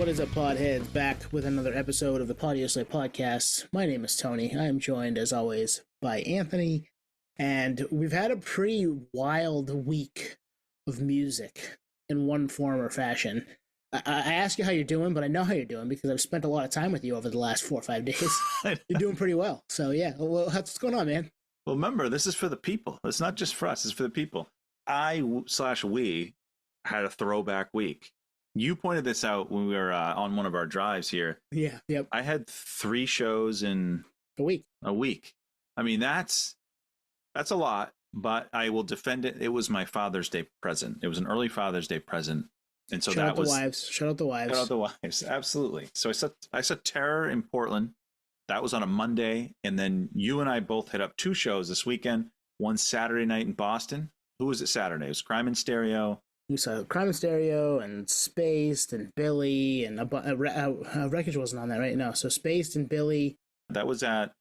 What is up, Podheads? Back with another episode of the Podioslave podcast. My name is Tony. I am joined, as always, by Anthony, and we've had a pretty wild week of music in one form or fashion. I ask you how you're doing, but I know how you're doing because I've spent a lot of time with you over the last 4 or 5 days. You're doing pretty well. So, yeah. Well, what's going on, man? Well, remember, this is for the people. It's not just for us. It's for the people. We had a throwback week. You pointed this out when we were on one of our drives here. Yeah, yep. I had 3 shows in a week. I mean, that's a lot, but I will defend it. It was my Father's Day present. It was an early Father's Day present. And so Shout out the wives. Shout out the wives. Absolutely. So I saw Terror in Portland. That was on a Monday. And then you and I both hit up 2 shows this weekend. One Saturday night in Boston. Who was it Saturday? It was Crime in Stereo. We saw Crime in Stereo and Spaced and Billy and Wreckage wasn't on that, right? No, so Spaced and Billy. That was at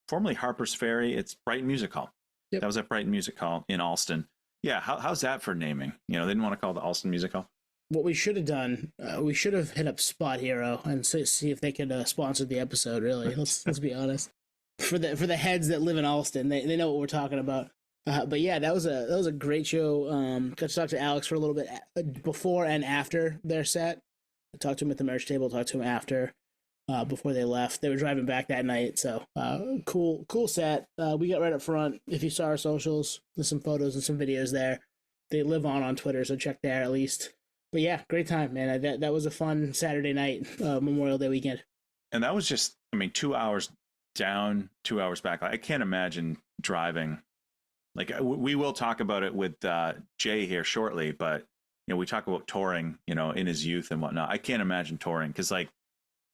formerly Harper's Ferry. It's Brighton Music Hall. Yep. That was at Brighton Music Hall in Alston. Yeah, how's that for naming? You know, they didn't want to call it the Alston Music Hall. What we should have done, we should have hit up Spot Hero and see if they could sponsor the episode. Really, let's be honest. For the heads that live in Alston, they know what we're talking about. But yeah, that was a great show. Got to talk to Alex for a little bit before and after their set. I talked to him at the merch table. Talked to him after, before they left. They were driving back that night. So cool set. We got right up front. If you saw our socials, there's some photos and some videos there. They live on Twitter, so check there at least. But yeah, great time, man. That was a fun Saturday night, Memorial Day weekend. And that was just, 2 hours down, 2 hours back. I can't imagine driving. Like, we will talk about it with Jay here shortly, but we talk about touring, in his youth and whatnot. I can't imagine touring because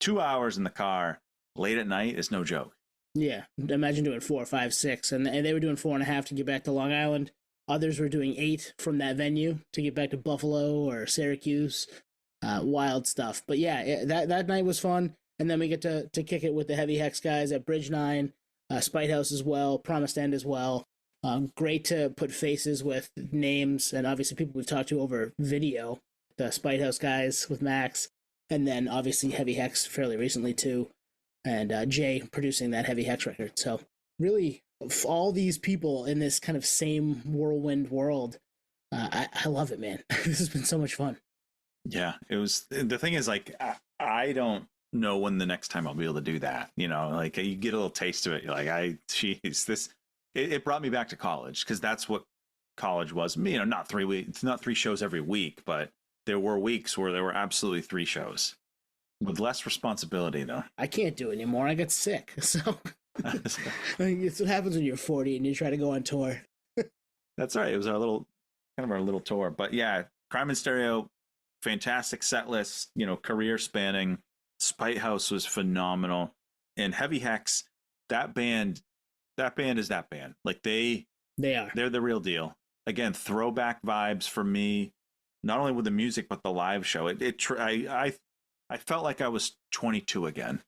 2 hours in the car late at night is no joke. Yeah, imagine doing 4, 5, 6, and they were doing 4.5 to get back to Long Island. Others were doing 8 from that venue to get back to Buffalo or Syracuse. Wild stuff. But yeah, that night was fun. And then we get to kick it with the Heavy Hex guys at Bridge 9, Spite House as well, Promised End as well. Great to put faces with names and obviously people we've talked to over video. The Spite House guys with Max. And then obviously Heavy Hex fairly recently too. And Jay producing that Heavy Hex record. So really, all these people in this kind of same whirlwind world. I love it, man. This has been so much fun. Yeah, it was. The thing is, I don't know when the next time I'll be able to do that. You get a little taste of it. You're like, it brought me back to college because that's what college was. Not 3 weeks, not 3 shows every week, but there were weeks where there were absolutely 3 shows with less responsibility, though. I can't do it anymore. I got sick, so. It's what happens when you're 40 and you try to go on tour. That's right. It was our little tour. But yeah, Crime in Stereo, fantastic set list, career spanning. Spite House was phenomenal. And Heavy Hex, that band is that band. Like they're the real deal. Again, throwback vibes for me, not only with the music, but the live show. I felt like I was 22 again.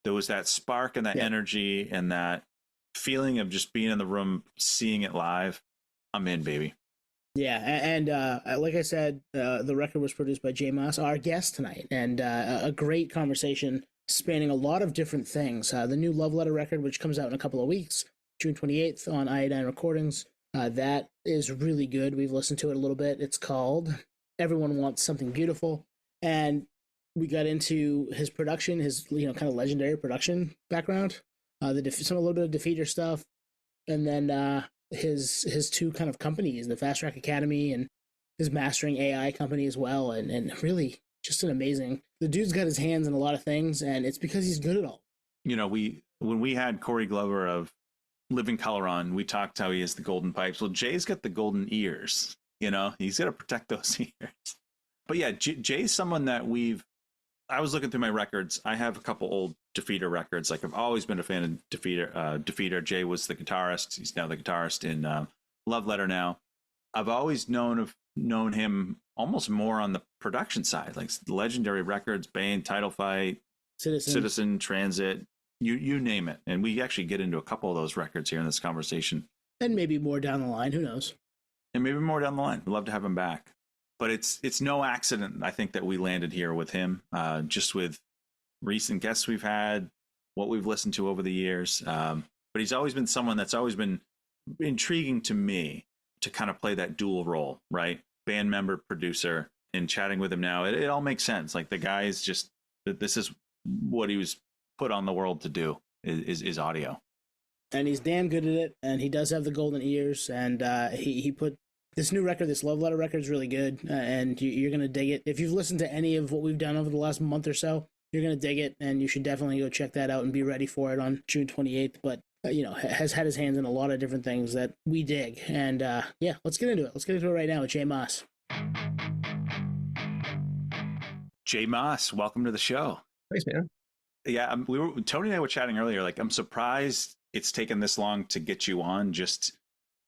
There was that spark and that energy and that feeling of just being in the room, seeing it live. I'm in, baby. Yeah, and like I said, the record was produced by Jay Maas, our guest tonight, and a great conversation spanning a lot of different things. The new Love Letter record, which comes out in a couple of weeks, June 28th on Iodine Recordings. That is really good. We've listened to it a little bit. It's called Everyone Wants Something Beautiful. And we got into his production, his kind of legendary production background, a little bit of Defeater stuff, and then his 2 kind of companies, the Fast Track Academy and his mastering AI company as well, and really just an amazing. The dude's got his hands in a lot of things, and it's because he's good at all. When we had Corey Glover of Living Color on, we talked how he has the golden pipes. Well, Jay's got the golden ears. He's got to protect those ears. But yeah, Jay's someone that I was looking through my records. I have a couple old Defeater records. I've always been a fan of Defeater. Jay was the guitarist. He's now the guitarist in Love Letter now. I've always known him almost more on the production side, like legendary records, Bane, Title Fight, Citizen, Transit, you name it. And we actually get into a couple of those records here in this conversation. And maybe more down the line. Who knows? And maybe more down the line. We'd love to have him back. but it's no accident, I think, that we landed here with him, just with recent guests we've had, what we've listened to over the years. But he's always been someone that's always been intriguing to me to kind of play that dual role, right? Band member, producer, and chatting with him now, it all makes sense. Like the guy is just, this is what he was put on the world to do, is audio. And he's damn good at it, and he does have the golden ears, and he put this new record, this Love Letter record, is really good, and you're going to dig it. If you've listened to any of what we've done over the last month or so, you're going to dig it, and you should definitely go check that out and be ready for it on June 28th. But, has had his hands in a lot of different things that we dig. And, yeah, let's get into it. Let's get into it right now with Jay Maas. Jay Maas, welcome to the show. Thanks, man. Yeah, Tony and I were chatting earlier. Like, I'm surprised it's taken this long to get you on. Just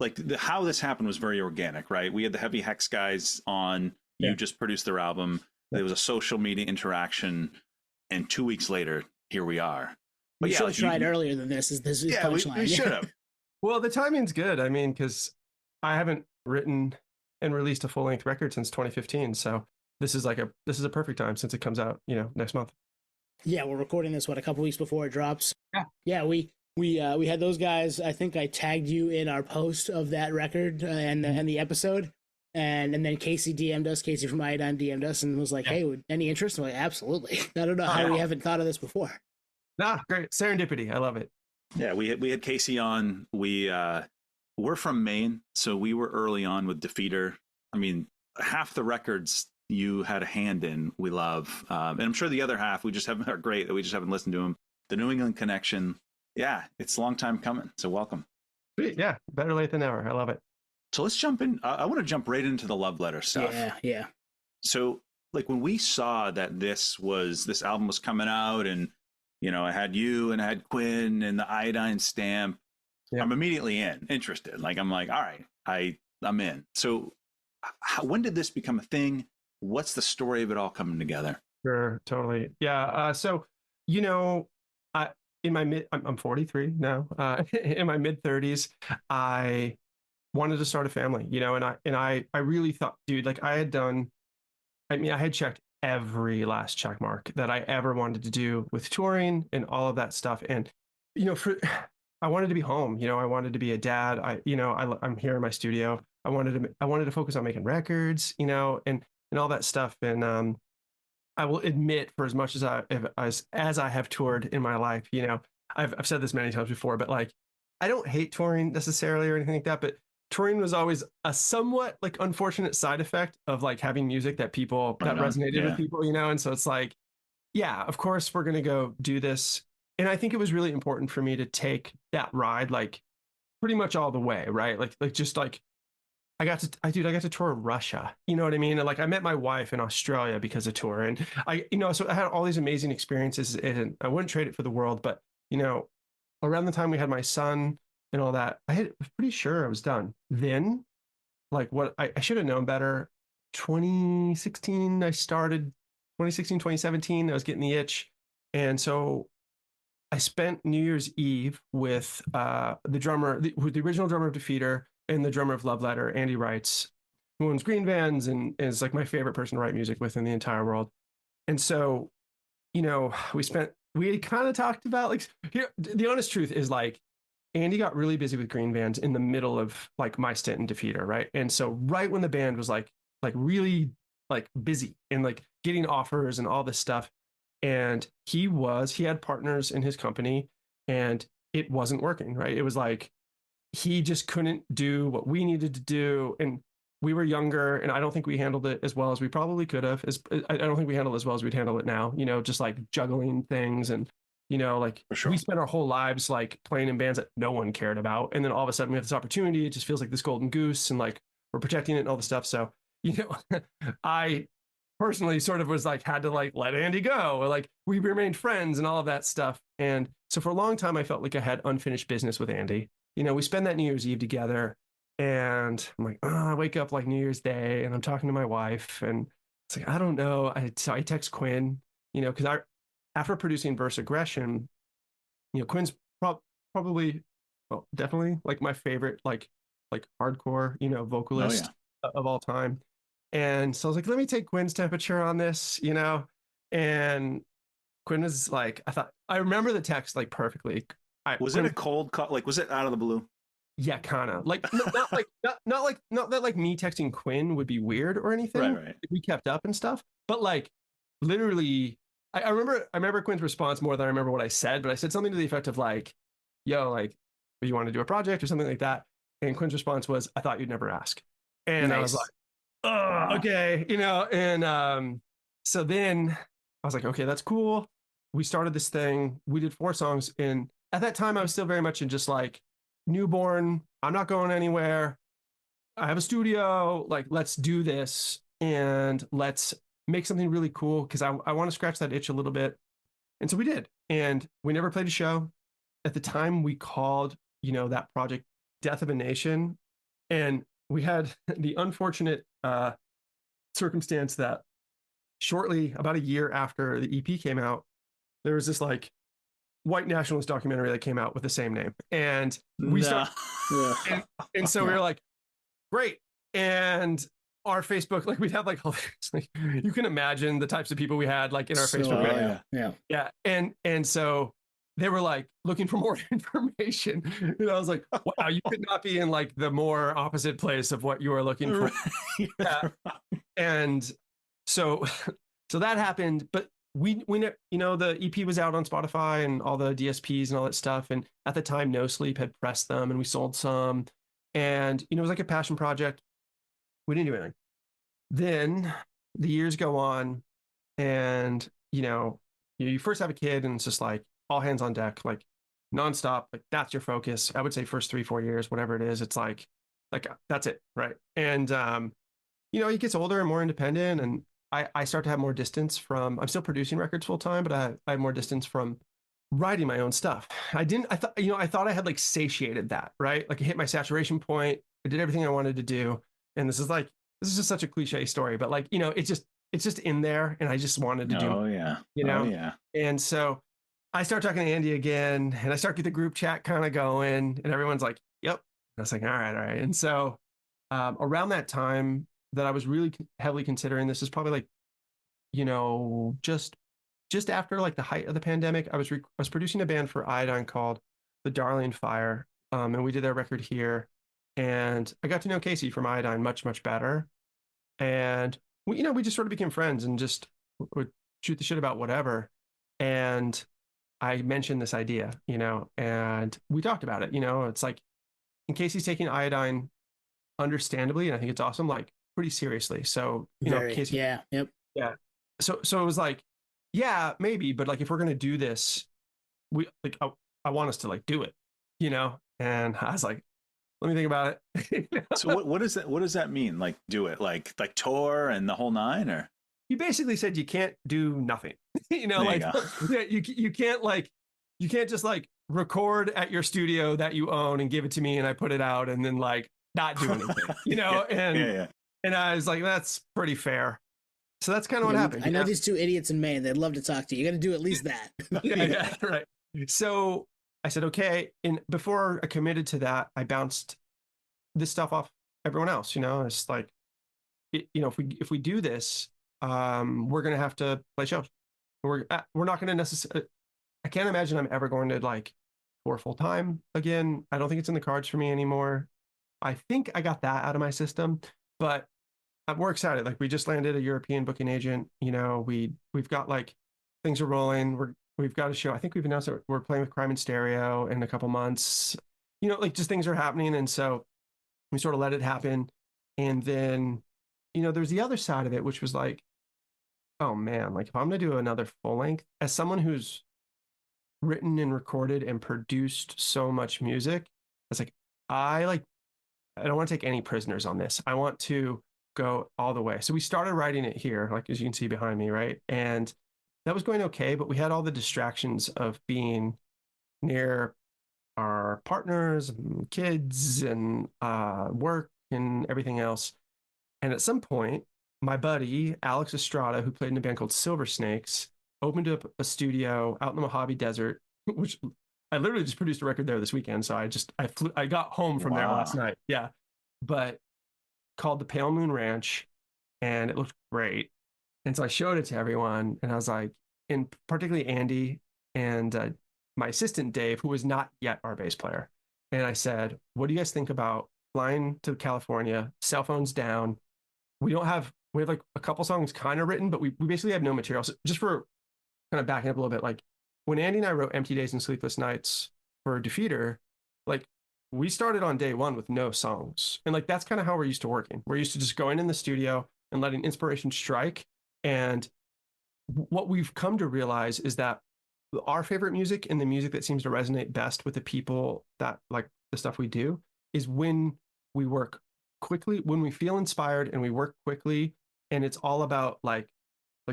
like how this happened was very organic, right? We had the Heavy Hex guys on. Yeah. You just produced their album. Yeah. There was a social media interaction, and 2 weeks later, here we are. But we should have tried earlier than this. This is punchline. We should have. Well, the timing's good. I mean, because I haven't written and released a full length record since 2015, so this is a perfect time since it comes out, next month. Yeah, we're recording this a couple weeks before it drops. Yeah, we had those guys. I think I tagged you in our post of that record and the episode, and then Casey DM'd us. Casey from Iodine DM'd us and was like, "Hey, any interest?" I'm like, "Absolutely." I don't know how we haven't thought of this before. Great serendipity. I love it. Yeah, we had Casey on. We're from Maine, so we were early on with Defeater. I mean, half the records you had a hand in, we love, and I'm sure the other half are great that we just haven't listened to them. The New England Connection. Yeah, it's a long time coming. So welcome. Sweet. Yeah, better late than never. I love it. So let's jump in. I want to jump right into the Love Letter stuff. Yeah. So like when we saw that this album was coming out, and I had you and I had Quinn and the Iodine stamp. Yeah. I'm immediately interested. Like I'm like, all right, I'm in. So when did this become a thing? What's the story of it all coming together? Sure, totally. Yeah. So I'm 43 now. In my mid 30s, I wanted to start a family, and I really thought, dude, like I had checked every last check mark that I ever wanted to do with touring and all of that stuff. And, I wanted to be home, I wanted to be a dad. I'm here in my studio. I wanted to focus on making records, and all that stuff. And, I will admit, for as much as I have toured in my life, I've said this many times before, but like, I don't hate touring necessarily or anything like that, but touring was always a somewhat like unfortunate side effect of like having music that resonated with people, and so it's like, yeah, of course we're going to go do this. And I think it was really important for me to take that ride, like pretty much all the way. Right. Like I got to tour Russia, you know what I mean? And like, I met my wife in Australia because of tour, and so I had all these amazing experiences, and I wouldn't trade it for the world. But, around the time we had my son and all that, I was pretty sure I was done. Then, like what I should have known better. 2016, 2017, I was getting the itch. And so I spent New Year's Eve with the original drummer of Defeater and the drummer of Love Letter, Andy Wrights, who owns Green Vans and is like my favorite person to write music with in the entire world. And so, we had kind of talked about like, here, the honest truth is like, Andy got really busy with Green Vans in the middle of like my stint in Defeater, right? And so right when the band was like really like busy and like getting offers and all this stuff, and he had partners in his company and it wasn't working, right? It was like, he just couldn't do what we needed to do. And we were younger, and I don't think we handled it as well as we probably could have. I don't think we handled it as well as we'd handle it now, just like juggling things. And, like we spent our whole lives like playing in bands that no one cared about. And then all of a sudden we have this opportunity. It just feels like this golden goose, and like we're protecting it and all this stuff. So, I personally sort of was like, had to like let Andy go, or like we remained friends and all of that stuff. And so for a long time, I felt like I had unfinished business with Andy. We spend that New Year's Eve together, and I'm like, I wake up like New Year's Day and I'm talking to my wife, and it's like, I don't know. So I text Quinn, because after producing Verse Aggression, Quinn's probably, well, definitely like my favorite, like hardcore, vocalist of all time. And so I was like, let me take Quinn's temperature on this, and Quinn was like, I remember the text like perfectly. Was it a cold call? Like, was it out of the blue? Yeah, kind of like not like not that like me texting Quinn would be weird or anything. Right. We kept up and stuff, but like literally, I remember Quinn's response more than I remember what I said. But I said something to the effect of like, "Yo, like, do you want to do a project or something like that?" And Quinn's response was, "I thought you'd never ask," and I was like, "Oh, Wow. okay," and so then I was like, "Okay, that's cool." We started this thing. We did 4 songs, and at that time, I was still very much in just like newborn. I'm not going anywhere. I have a studio. Like, let's do this and let's make something really cool because I want to scratch that itch a little bit. And so we did. And we never played a show. At the time, we called, that project Death of a Nation. And we had the unfortunate circumstance that shortly, about a year after the EP came out, there was this like white nationalist documentary that came out with the same name. And we started, and so we were like, great. And our Facebook, like we'd have like you can imagine the types of people we had like in our Facebook. Yeah. And so they were like looking for more information. And I was like, wow, you could not be in like the more opposite place of what you are looking for. Yeah. And so that happened, but we the EP was out on Spotify and all the DSPs and all that stuff. And at the time, No Sleep had pressed them and we sold some. And, it was like a passion project. We didn't do anything. Then the years go on and, you first have a kid and it's just like all hands on deck, like nonstop, like that's your focus. I would say first 3-4 years, whatever it is, it's like that's it. Right. And, he gets older and more independent and I start to have more distance from, I'm still producing records full time, but I have more distance from writing my own stuff. I thought I had like satiated that, right? Like I hit my saturation point. I did everything I wanted to do. And this is just such a cliche story, but like, it's just in there. And I just wanted to do, Oh yeah. And so I start talking to Andy again and I start get the group chat kind of going and everyone's like, yep. And I was like, all right. And so around that time that I was really heavily considering this is probably like, just after like the height of the pandemic, I was producing a band for Iodine called The Darling Fire. And we did their record here. And I got to know Casey from Iodine much, much better. And we just sort of became friends and just would shoot the shit about whatever. And I mentioned this idea, and we talked about it, it's like, and Casey's taking Iodine understandably, and I think it's awesome, like pretty seriously. So, Casey. Yeah. Yep. Yeah. So it was like, yeah, maybe, but like if we're gonna do this, we like I want us to like do it, And I was like, let me think about it. So what does that mean? Like do it, like tour and the whole nine, or? He basically said you can't do nothing. You can't just like record at your studio that you own and give it to me and I put it out and then like not do anything, And I was like, that's pretty fair. So that's kind of what happened. I know these 2 idiots in Maine. They'd love to talk to you. You got to do at least that. Yeah, right. So I said, okay. And before I committed to that, I bounced this stuff off everyone else. It's like, if we do this, we're going to have to play shows. We're not going to necessarily, I can't imagine I'm ever going to like tour full time again. I don't think it's in the cards for me anymore. I think I got that out of my system, but we're excited. Like we just landed a European booking agent. We've got like things are rolling. We've got a show. I think we've announced that we're playing with Crime in Stereo in a couple months. Like just things are happening, and so we sort of let it happen. And then, there's the other side of it, which was like, oh man, like if I'm gonna do another full length, as someone who's written and recorded and produced so much music, it's like I don't want to take any prisoners on this. I want to go all the way. So we started writing it here, like as you can see behind me, right? And that was going okay, but we had all the distractions of being near our partners and kids and work and everything else. And at some point, my buddy, Alex Estrada, who played in a band called Silver Snakes, opened up a studio out in the Mojave Desert, which I literally just produced a record there this weekend. So I got home from there last night. Yeah. But called the Pale Moon Ranch. and it looked great. And so I showed it to everyone, and I was like, and particularly Andy and my assistant Dave, who was not yet our bass player. And I said, what do you guys think about flying to California, cell phones down? We have like a couple songs kind of written, but we basically have no material. So just for kind of backing up a little bit, like when Andy and I wrote Empty Days and Sleepless Nights for Defeater, like we started on day one with no songs. And like that's kind of how we're used to working. We're used to just going in the studio and letting inspiration strike. And what we've come to realize is that our favorite music and the music that seems to resonate best with the people that like the stuff we do is when we work quickly, when we feel inspired and we work quickly, and it's all about like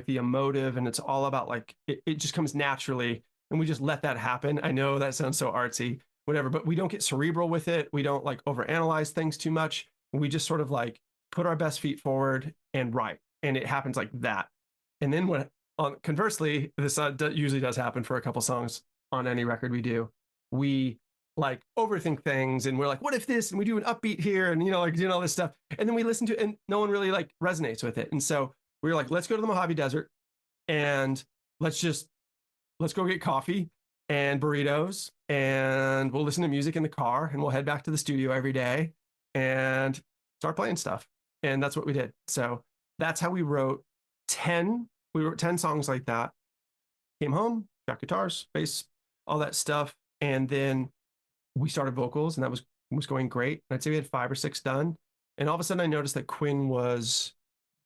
the emotive, and it's all about like it just comes naturally, and we just let that happen. I know that sounds so artsy, whatever, but we don't get cerebral with it. We don't like overanalyze things too much. We just sort of like put our best feet forward and write, and it happens like that. And then conversely, this usually does happen for a couple songs on any record we do. We like overthink things, and we're like, what if this? And we do an upbeat here, and like doing all this stuff. And then we listen to it, and no one really like resonates with it. And so we were like, let's go to the Mojave Desert, and let's go get coffee and burritos, and we'll listen to music in the car, and we'll head back to the studio every day and start playing stuff. And that's what we did. So that's how we wrote 10. We wrote 10 songs like that. Came home, got guitars, bass, all that stuff. And then we started vocals, and that was going great. I'd say we had 5 or 6 done. And all of a sudden I noticed that Quinn was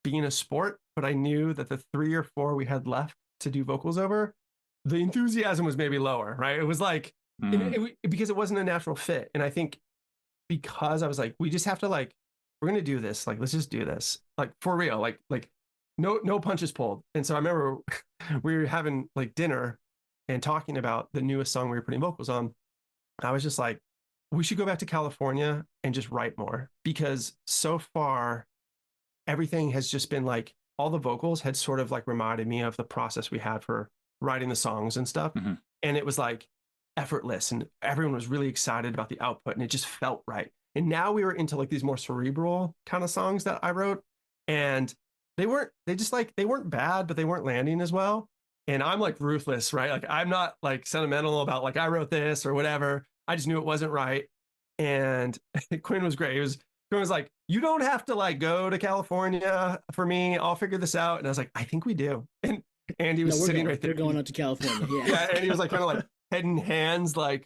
being a sport, but I knew that the 3 or 4 we had left to do vocals over, the enthusiasm was maybe lower, right? It was like, because it wasn't a natural fit. And I think because I was like, we just have to like, we're going to do this. Like, let's just do this. Like for real, like no punches pulled. And so I remember we were having like dinner and talking about the newest song we were putting vocals on. I was just like, we should go back to California and just write more, because so far everything has just been like, all the vocals had sort of like reminded me of the process we had for writing the songs and stuff. Mm-hmm. And it was like effortless, and everyone was really excited about the output, and it just felt right. And now we were into like these more cerebral kind of songs that I wrote, and they weren't bad, but they weren't landing as well. And I'm like ruthless, right? Like I'm not like sentimental about like I wrote this or whatever. I just knew it wasn't right. And Quinn was great. Quinn was like, you don't have to like go to California for me. I'll figure this out. And I was like, I think we do. And Andy was sitting right there. We're going out to California. Yeah. Yeah. And he was like kind of like head in hands, like,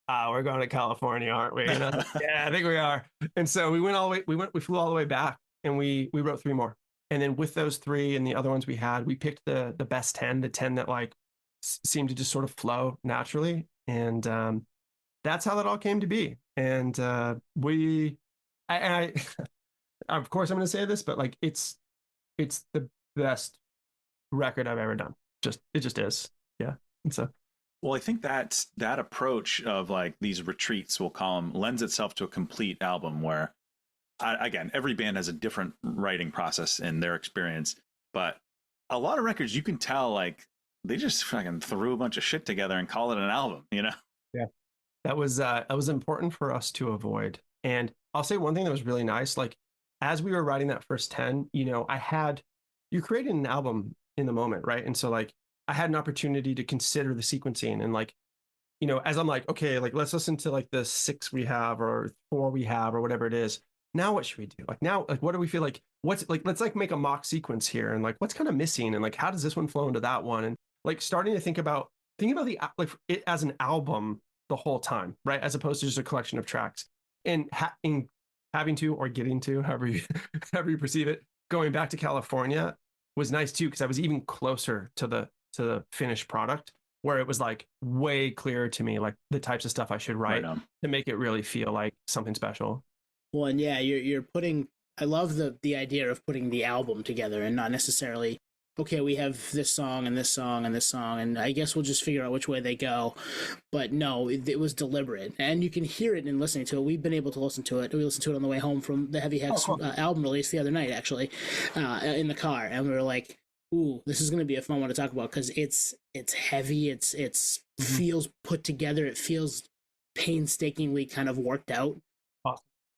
we're going to California, aren't we? And I was like, yeah, I think we are. And so we flew all the way back, and we wrote 3 more. And then with those 3 and the other ones we had, we picked the best 10, the 10 that like seemed to just sort of flow naturally. And that's how that all came to be. And I of course I'm going to say this, but like it's the best record I've ever done. It just is. Yeah. And so. Well, I think that approach of like these retreats, we'll call them, lends itself to a complete album where, again, every band has a different writing process in their experience, but a lot of records you can tell like they just fucking threw a bunch of shit together and call it an album, Yeah. That was important for us to avoid. And I'll say one thing that was really nice, like as we were writing that first 10, you're creating an album in the moment, right? And so like I had an opportunity to consider the sequencing, and like, as I'm like, okay, like let's listen to like the 6 we have or 4 we have or whatever it is. Now what should we do? Like now, like what do we feel like? What's like, let's like make a mock sequence here, and like what's kind of missing, and like how does this one flow into that one, and like starting to think about the like it as an album the whole time, right? As opposed to just a collection of tracks, and having to, or getting to, however you perceive it, going back to California was nice too, because I was even closer to the finished product, where it was like way clearer to me like the types of stuff I should write to make it really feel like something special. Well, and yeah, you're putting, I love the idea of putting the album together, and not necessarily, okay, we have this song and this song and this song, and I guess we'll just figure out which way they go. But no, it was deliberate, and you can hear it in listening to it. We've been able to listen to it. We listened to it on the way home from the Heavy Hex album release the other night, actually, in the car, and we were like, ooh, this is going to be a fun one to talk about, because it's heavy, it's feels put together, it feels painstakingly kind of worked out,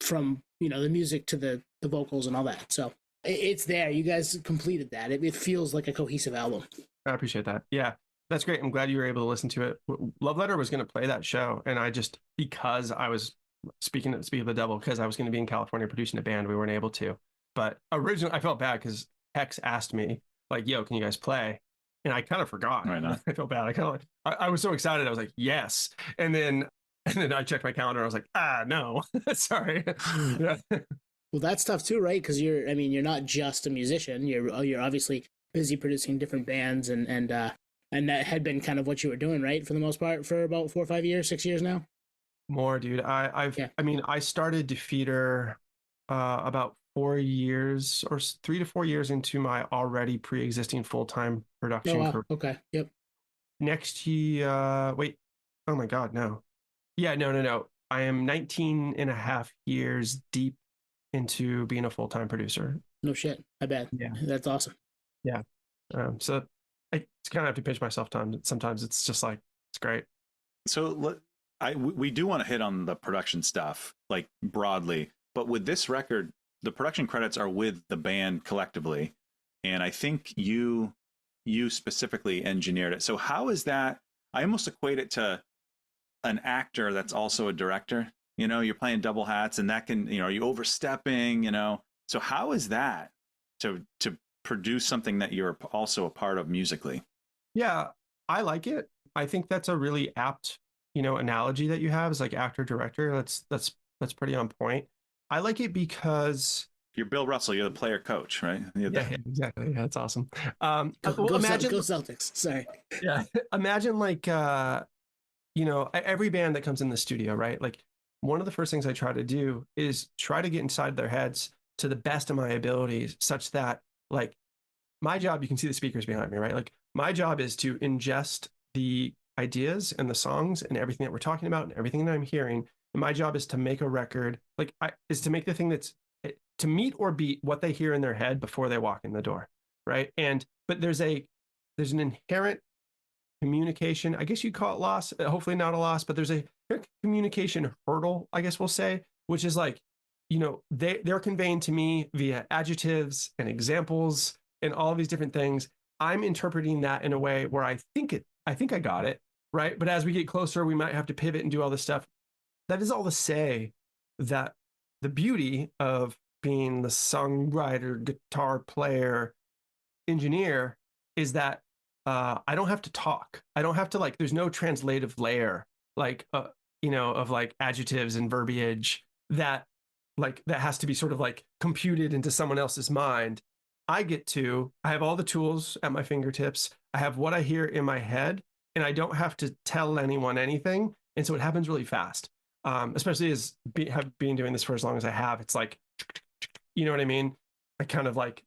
from the music to the vocals and all that. So It's there. You guys completed that. It feels like a cohesive album. I appreciate that. Yeah, that's great. I'm glad you were able to listen to it. Love Letter was going to play that show, and I just, because I was speaking of the devil, because I was going to be in California producing a band, we weren't able to. But originally, I felt bad because Hex asked me, like, "Yo, can you guys play?" And I kind of forgot. Right on. I felt bad. I kind of I was so excited. I was like, "Yes," and then I checked my calendar. I was like, "No, sorry." Yeah. Well, that's tough too, right? Because you're not just a musician. You're obviously busy producing different bands, and that had been kind of what you were doing, right, for the most part, for about 4 or 5 years, 6 years now. More, dude. I mean, I started Defeater about 4 years or 3 to 4 years into my already pre-existing full-time production Oh wow. career. Okay. Yep. Next year, wait, oh my God, no. Yeah, no. I am 19 and a half years deep into being a full-time producer. No shit. I bet. Yeah. That's awesome. Yeah. So I kind of have to pinch myself sometimes. It's just like, it's great. So we do want to hit on the production stuff, like broadly, but with this record, the production credits are with the band collectively. And I think you specifically engineered it. So how is that? I almost equate it to an actor that's also a director. You know, you're playing double hats, and that can, are you overstepping, So how is that to produce something that you're also a part of musically? Yeah, I like it. I think that's a really apt, analogy that you have is like actor director. That's pretty on point. I like it because you're Bill Russell. You're the player coach, right? Yeah, exactly. Yeah, that's awesome. Go Celtics. Sorry. Yeah, imagine like every band that comes in the studio, right? Like one of the first things I try to do is try to get inside their heads to the best of my abilities, such that like my job, you can see the speakers behind me, right? Like my job is to ingest the ideas and the songs and everything that we're talking about and everything that I'm hearing. And my job is to make a record, is to make the thing that's to meet or beat what they hear in their head before they walk in the door, right? But there's an inherent communication, I guess you'd call it loss, hopefully not a loss, but there's a communication hurdle, I guess we'll say, which is like, they're conveying to me via adjectives and examples and all of these different things. I'm interpreting that in a way where I think I got it, right? But as we get closer, we might have to pivot and do all this stuff. That is all to say that the beauty of being the songwriter, guitar player, engineer is that I don't have to talk. I don't have to there's no translative layer of like adjectives and verbiage that has to be sort of like computed into someone else's mind. I have all the tools at my fingertips. I have what I hear in my head, and I don't have to tell anyone anything. And so it happens really fast. Especially as have been doing this for as long as I have. It's like, you know what I mean? I kind of like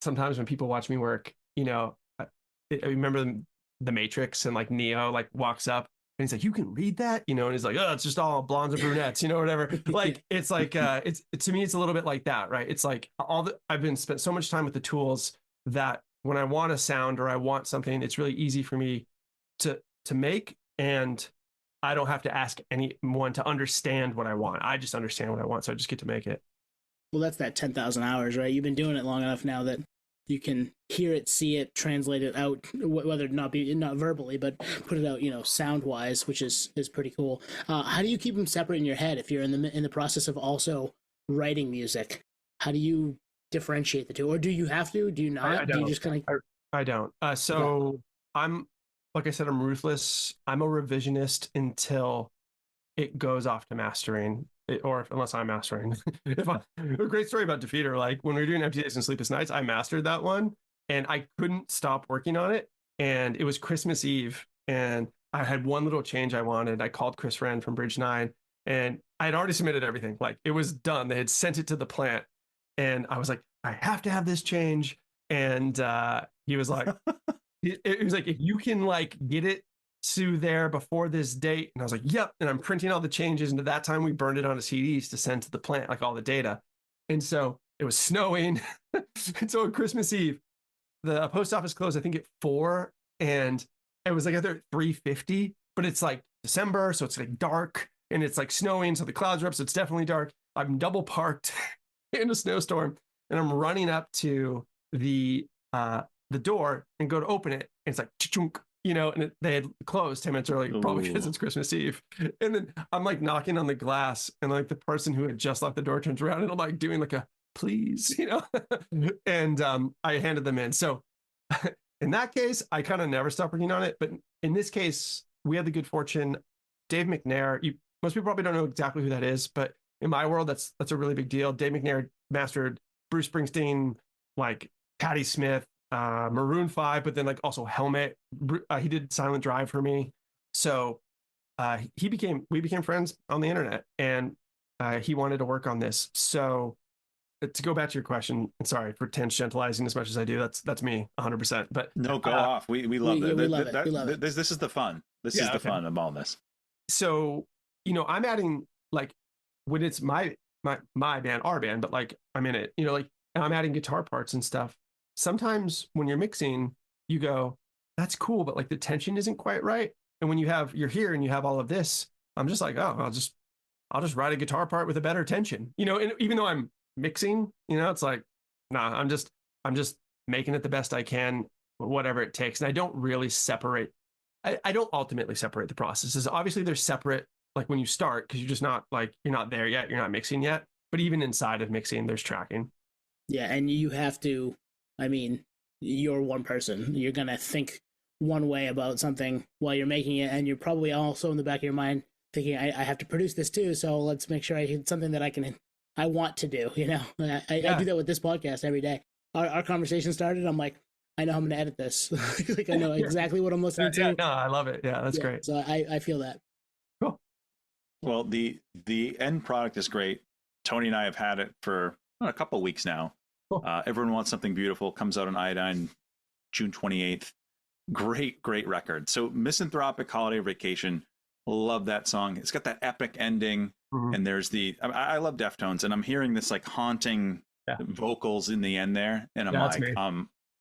sometimes when people watch me work, I remember the Matrix and like Neo walks up and he's like, "You can read that," and he's like, "Oh, it's just all blondes and brunettes, whatever." Like it's like it's to me, it's a little bit like that, right? It's like I've spent so much time with the tools that when I want a sound or I want something, it's really easy for me to make, and I don't have to ask anyone to understand what I want. I just understand what I want, so I just get to make it. Well, that's that 10,000 hours, right? You've been doing it long enough now that you can hear it, see it, translate it out, whether not verbally, but put it out, sound wise, which is pretty cool. How do you keep them separate in your head if you're in the process of also writing music? How do you differentiate the two, or do you have to? Do you not? I don't. Do you just kind of? I don't. So I'm, like I said, I'm ruthless. I'm a revisionist until it goes off to mastering. Unless I'm mastering. A great story about Defeater, like when we were doing Empty Days and Sleepless Nights, I mastered that one and I couldn't stop working on it. And it was Christmas Eve and I had one little change I wanted. I called Chris Wren from Bridge 9 and I had already submitted everything. Like it was done. They had sent it to the plant. And I was like, I have to have this change. And he was like, it was like, if you can get it to there before this date. And I was like, yep. And I'm printing all the changes. And at that time we burned it onto CDs to send to the plant, all the data. And so it was snowing. And so on Christmas Eve, the post office closed, I think at 4. And it was either 3:50, but it's December. So it's dark and it's snowing. So the clouds are up. So it's definitely dark. I'm double parked in a snowstorm. and I'm running up to the door and go to open it, and it's like chunk, and they had closed 10 minutes early, probably because it's Christmas Eve. And then I'm like knocking on the glass, and like the person who had just left the door turns around, and I'm like doing like a please, and I handed them in. So in that case, I kind of never stopped working on it. But in this case, we had the good fortune. Dave McNair, most people probably don't know exactly who that is, but in my world, that's a really big deal. Dave McNair mastered Bruce Springsteen, like Patti Smith, Maroon 5, but then like also Helmet. He did Silent Drive for me. So we became friends on the internet, and he wanted to work on this. So to go back to your question, and sorry for tangentializing as much as I do, that's me 100%. But no, go off. We love it. We love it. We love it. This is the fun. This is the fun of all this. So, I'm adding, like, when it's my band, our band, but like I'm in it, like, and I'm adding guitar parts and stuff. Sometimes when you're mixing, you go, that's cool, but like the tension isn't quite right. And when you're here and you have all of this, I'm just like, oh, I'll just write a guitar part with a better tension, and even though I'm mixing, it's like, nah, I'm just making it the best I can, whatever it takes. And I don't really separate. I don't ultimately separate the processes. Obviously they're separate, like when you start, because you're just not like, you're not there yet. You're not mixing yet. But even inside of mixing, there's tracking. Yeah. And you have to, you're one person. You're going to think one way about something while you're making it. And you're probably also in the back of your mind thinking, I have to produce this too. So let's make sure I hit something that I want to do, I do that with this podcast every day. Our conversation started. I'm like, I know I'm going to edit this. Like I know exactly what I'm listening to. Yeah, no, I love it. Yeah, that's great. So I feel that. Cool. Well, the end product is great. Tony and I have had it for a couple of weeks now. Cool. Everyone Wants Something Beautiful comes out on Iodine June 28th. Great record. So Misanthropic Holiday Vacation, love that song. It's got that epic ending. Mm-hmm. And there's I love Deftones, and I'm hearing this like haunting vocals in the end there. And I'm like,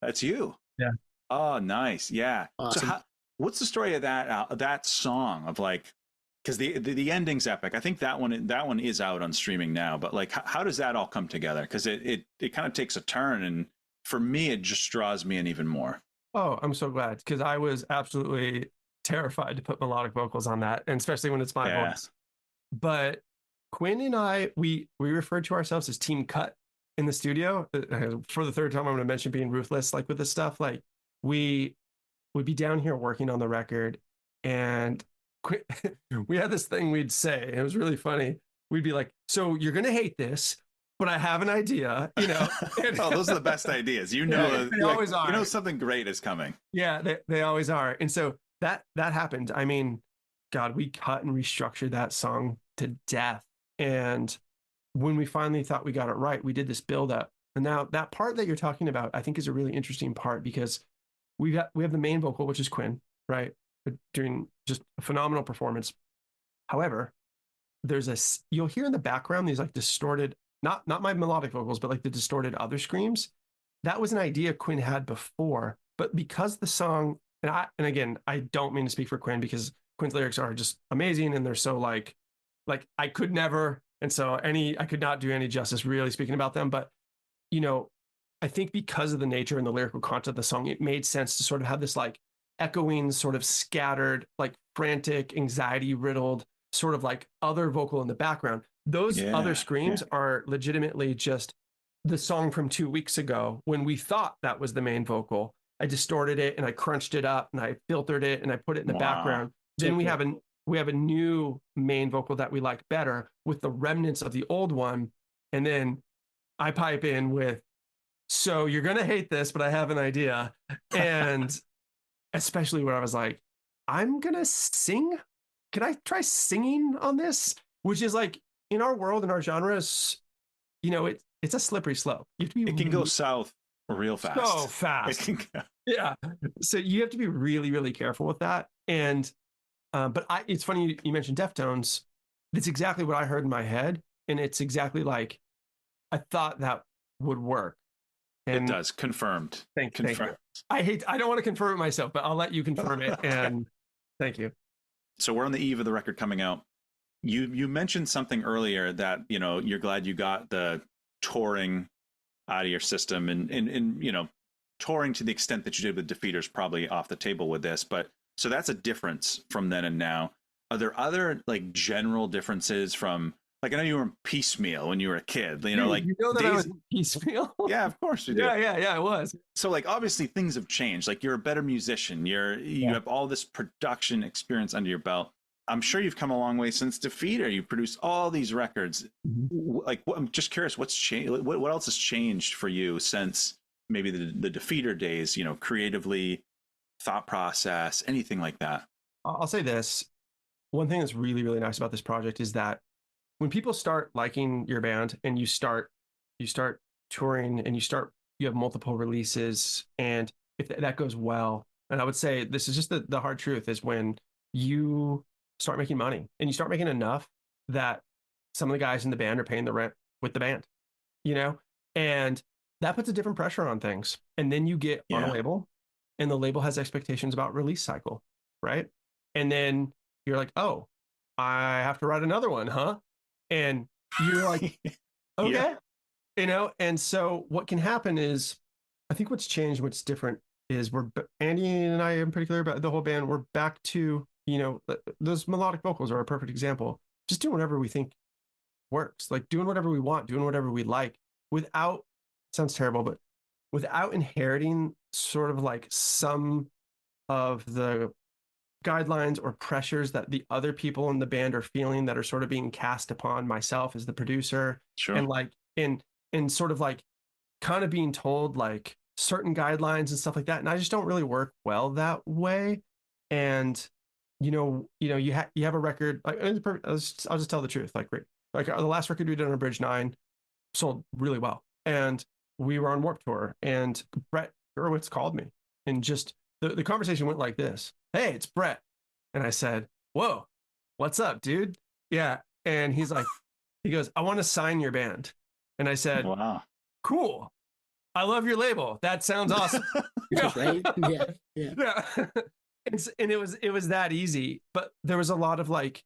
that's you. Yeah. Oh, nice. Yeah. Awesome. So what's the story of that song of like, because the ending's epic. I think that one is out on streaming now, but like, how does that all come together? Because it kind of takes a turn, and for me, it just draws me in even more. Oh, I'm so glad, because I was absolutely terrified to put melodic vocals on that, and especially when it's my voice. But Quinn and I, we referred to ourselves as Team Cut in the studio. For the third time, I'm going to mention being ruthless, like with this stuff. Like we would be down here working on the record, and we had this thing we'd say. It was really funny. We'd be like, "So you're going to hate this, but I have an idea." And, oh, those are the best ideas. They always are. Something great is coming. Yeah, they always are. And so that happened. I mean, God, we cut and restructured that song to death. And when we finally thought we got it right, we did this build up. And now that part that you're talking about, I think is a really interesting part, because we have the main vocal, which is Quinn, right? Doing just a phenomenal performance. However, you'll hear in the background these like distorted, not my melodic vocals, but like the distorted other screams. That was an idea Quinn had before, but because the song, and again, I don't mean to speak for Quinn, because Quinn's lyrics are just amazing, and they're so like I could never, and so I could not do any justice really speaking about them. But I think because of the nature and the lyrical content of the song, it made sense to sort of have this like echoing, sort of scattered, like frantic, anxiety riddled sort of like other vocal in the background. Those other screams are legitimately just the song from 2 weeks ago when we thought that was the main vocal. I distorted it and I crunched it up and I filtered it and I put it in the background. Then we have a new main vocal that we like better with the remnants of the old one. And then I pipe in with, "So you're going to hate this, but I have an idea." And especially when I was like, I'm going to sing. Can I try singing on this? Which is like, in our world, in our genres, it's a slippery slope. You have to be it can go south real fast. So fast. It can go. Yeah. So you have to be really, really careful with that. And but it's funny you mentioned Deftones. It's exactly what I heard in my head, and it's exactly like I thought that would work. And it does. Confirmed. Thank you. I don't want to confirm it myself, but I'll let you confirm it. And thank you. So we're on the eve of the record coming out. You mentioned something earlier that you're glad you got the touring out of your system, and you know, touring to the extent that you did with Defeater's probably off the table with this. But so that's a difference from then and now. Are there other like general differences from, like, I know you were in Piecemeal when you were a kid, you know, like you know that I days. was in Piecemeal. Yeah, of course you do. Yeah, I was. So like obviously things have changed. Like you're a better musician. You have all this production experience under your belt. I'm sure you've come a long way since Defeater. You produced all these records. Like I'm just curious, what's changed? What else has changed for you since maybe the Defeater days? You know, creatively, thought process, anything like that. I'll say this. One thing that's really, really nice about this project is that when people start liking your band and you start touring and you have multiple releases, and if that goes well, and I would say this is just the hard truth, is when you start making money and you start making enough that some of the guys in the band are paying the rent with the band, you know, and that puts a different pressure on things. And then you get on a label, and the label has expectations about release cycle, right? And then you're like, oh, I have to write another one, huh? And you're like, okay, you know. And so what can happen is, I think what's changed, what's different is Andy and I in particular, about the whole band, we're back to, you know, those melodic vocals are a perfect example. Just doing whatever we think works, like doing whatever we want, doing whatever we like, without, sounds terrible, but without inheriting sort of like some of the guidelines or pressures that the other people in the band are feeling, that are sort of being cast upon myself as the producer. Sure. And like in sort of like kind of being told like certain guidelines and stuff like that. And I just don't really work well that way. And you have a record, like, I'll just tell the truth, like the last record we did on Bridge 9 sold really well, and we were on Warped Tour, and Brett Gurewitz called me, and just the conversation went like this: "Hey, it's Brett." And I said, "Whoa, what's up, dude?" Yeah. And he goes, "I want to sign your band." And I said, "Wow, cool. I love your label. That sounds awesome." Right? Yeah. And it was that easy. But there was a lot of like,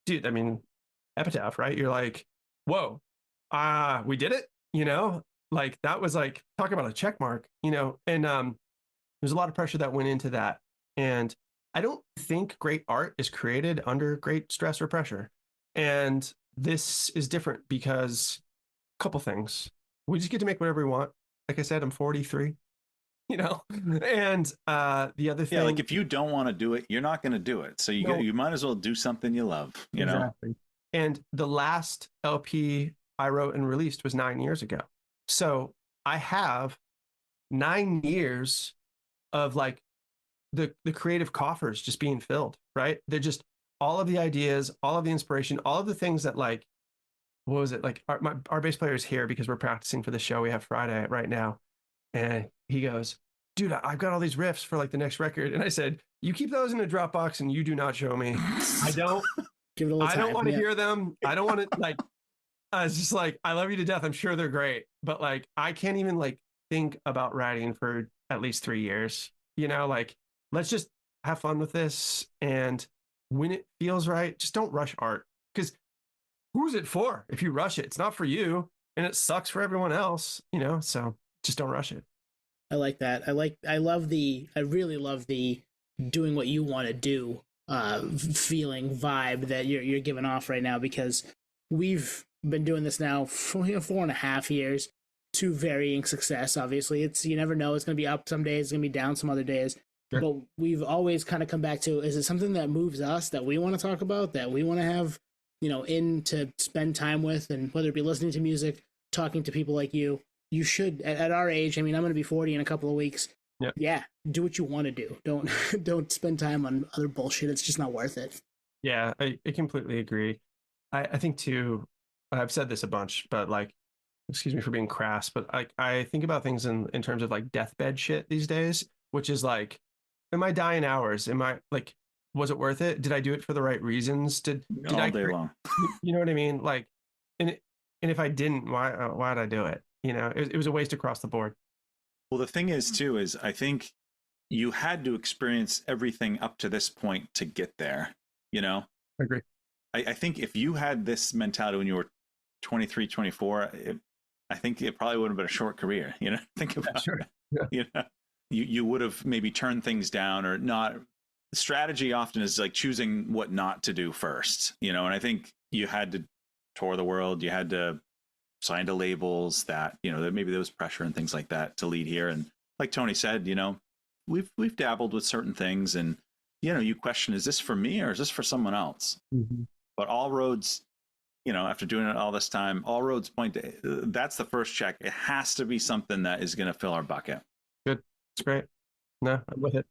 dude, I mean, Epitaph, right? You're like, whoa, we did it, you know? Like that was like, talk about a check mark, you know? And there's a lot of pressure that went into that. And I don't think great art is created under great stress or pressure. And this is different because a couple things. We just get to make whatever we want. Like I said, I'm 43, you know? And the other thing. Yeah, like if you don't want to do it, you're not going to do it. So you might as well do something you love, you know? And the last LP I wrote and released was 9 years ago. So I have 9 years of like the creative coffers just being filled, right? They're just all of the ideas, all of the inspiration, all of the things that like, what was it? Like our bass player is here because we're practicing for the show we have Friday right now. And he goes, "Dude, I've got all these riffs for like the next record." And I said, "You keep those in a Dropbox and you do not show me. I don't want to hear them. I don't want to like," I was just like, "I love you to death. I'm sure they're great. But like, I can't even like think about writing for at least 3 years, you know, like, let's just have fun with this. And when it feels right, just don't rush art. Because who's it for? If you rush it, it's not for you, and it sucks for everyone else, you know? So just don't rush it." I like that. I really love the doing what you want to do feeling vibe that you're giving off right now, because we've been doing this now for 4.5 years to varying success. Obviously, you never know. It's going to be up some days, it's going to be down some other days. Sure. But we've always kind of come back to, is it something that moves us, that we want to talk about, that we want to have, you know, in to spend time with, and whether it be listening to music, talking to people like you. You should, at our age, I mean, I'm going to be 40 in a couple of weeks. Yep. Yeah, do what you want to do. Don't spend time on other bullshit. It's just not worth it. Yeah, I completely agree. I think too, I've said this a bunch, but like, excuse me for being crass, but like, I think about things in terms of like deathbed shit these days, which is like, am I dying hours? Am I like, was it worth it? Did I do it for the right reasons? Did all I day long? You know what I mean? Like, and if I didn't, why did I do it? You know, it was a waste across the board. Well, the thing is too, is I think you had to experience everything up to this point to get there, you know? I agree. I think if you had this mentality when you were 23, 24, I think it probably would have been a short career. Think about Sure. it. Yeah. You would have maybe turned things down or not. Strategy often is like choosing what not to do first, and I think you had to tour the world, you had to sign to labels that, that maybe there was pressure and things like that to lead here. And like Tony said, we've dabbled with certain things, and you question, is this for me or is this for someone else? Mm-hmm. But all roads, after doing it all this time, all roads point to, that's the first check. It has to be something that is going to fill our bucket. Good. It's great. No, I'm with it.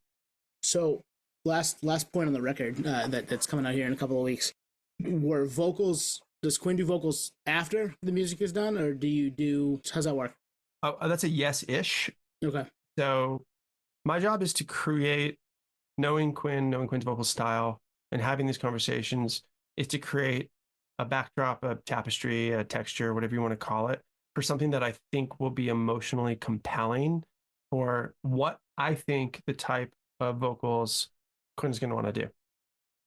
So last point on the record that's coming out here in a couple of weeks. Were vocals? Does Quinn do vocals after the music is done, or do you do? How's that work? Oh, that's a yes-ish. Okay. So my job is to create, knowing Quinn's vocal style, and having these conversations is to create a backdrop, a tapestry, a texture, whatever you want to call it, for something that I think will be emotionally compelling for what I think the type of vocals Quinn's going to want to do.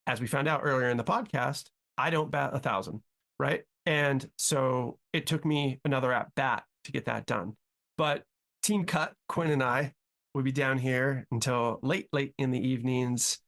As we found out earlier in the podcast, I don't bat 1,000, right? And so it took me another at bat to get that done. But team cut, Quinn and I would be down here until late in the evenings.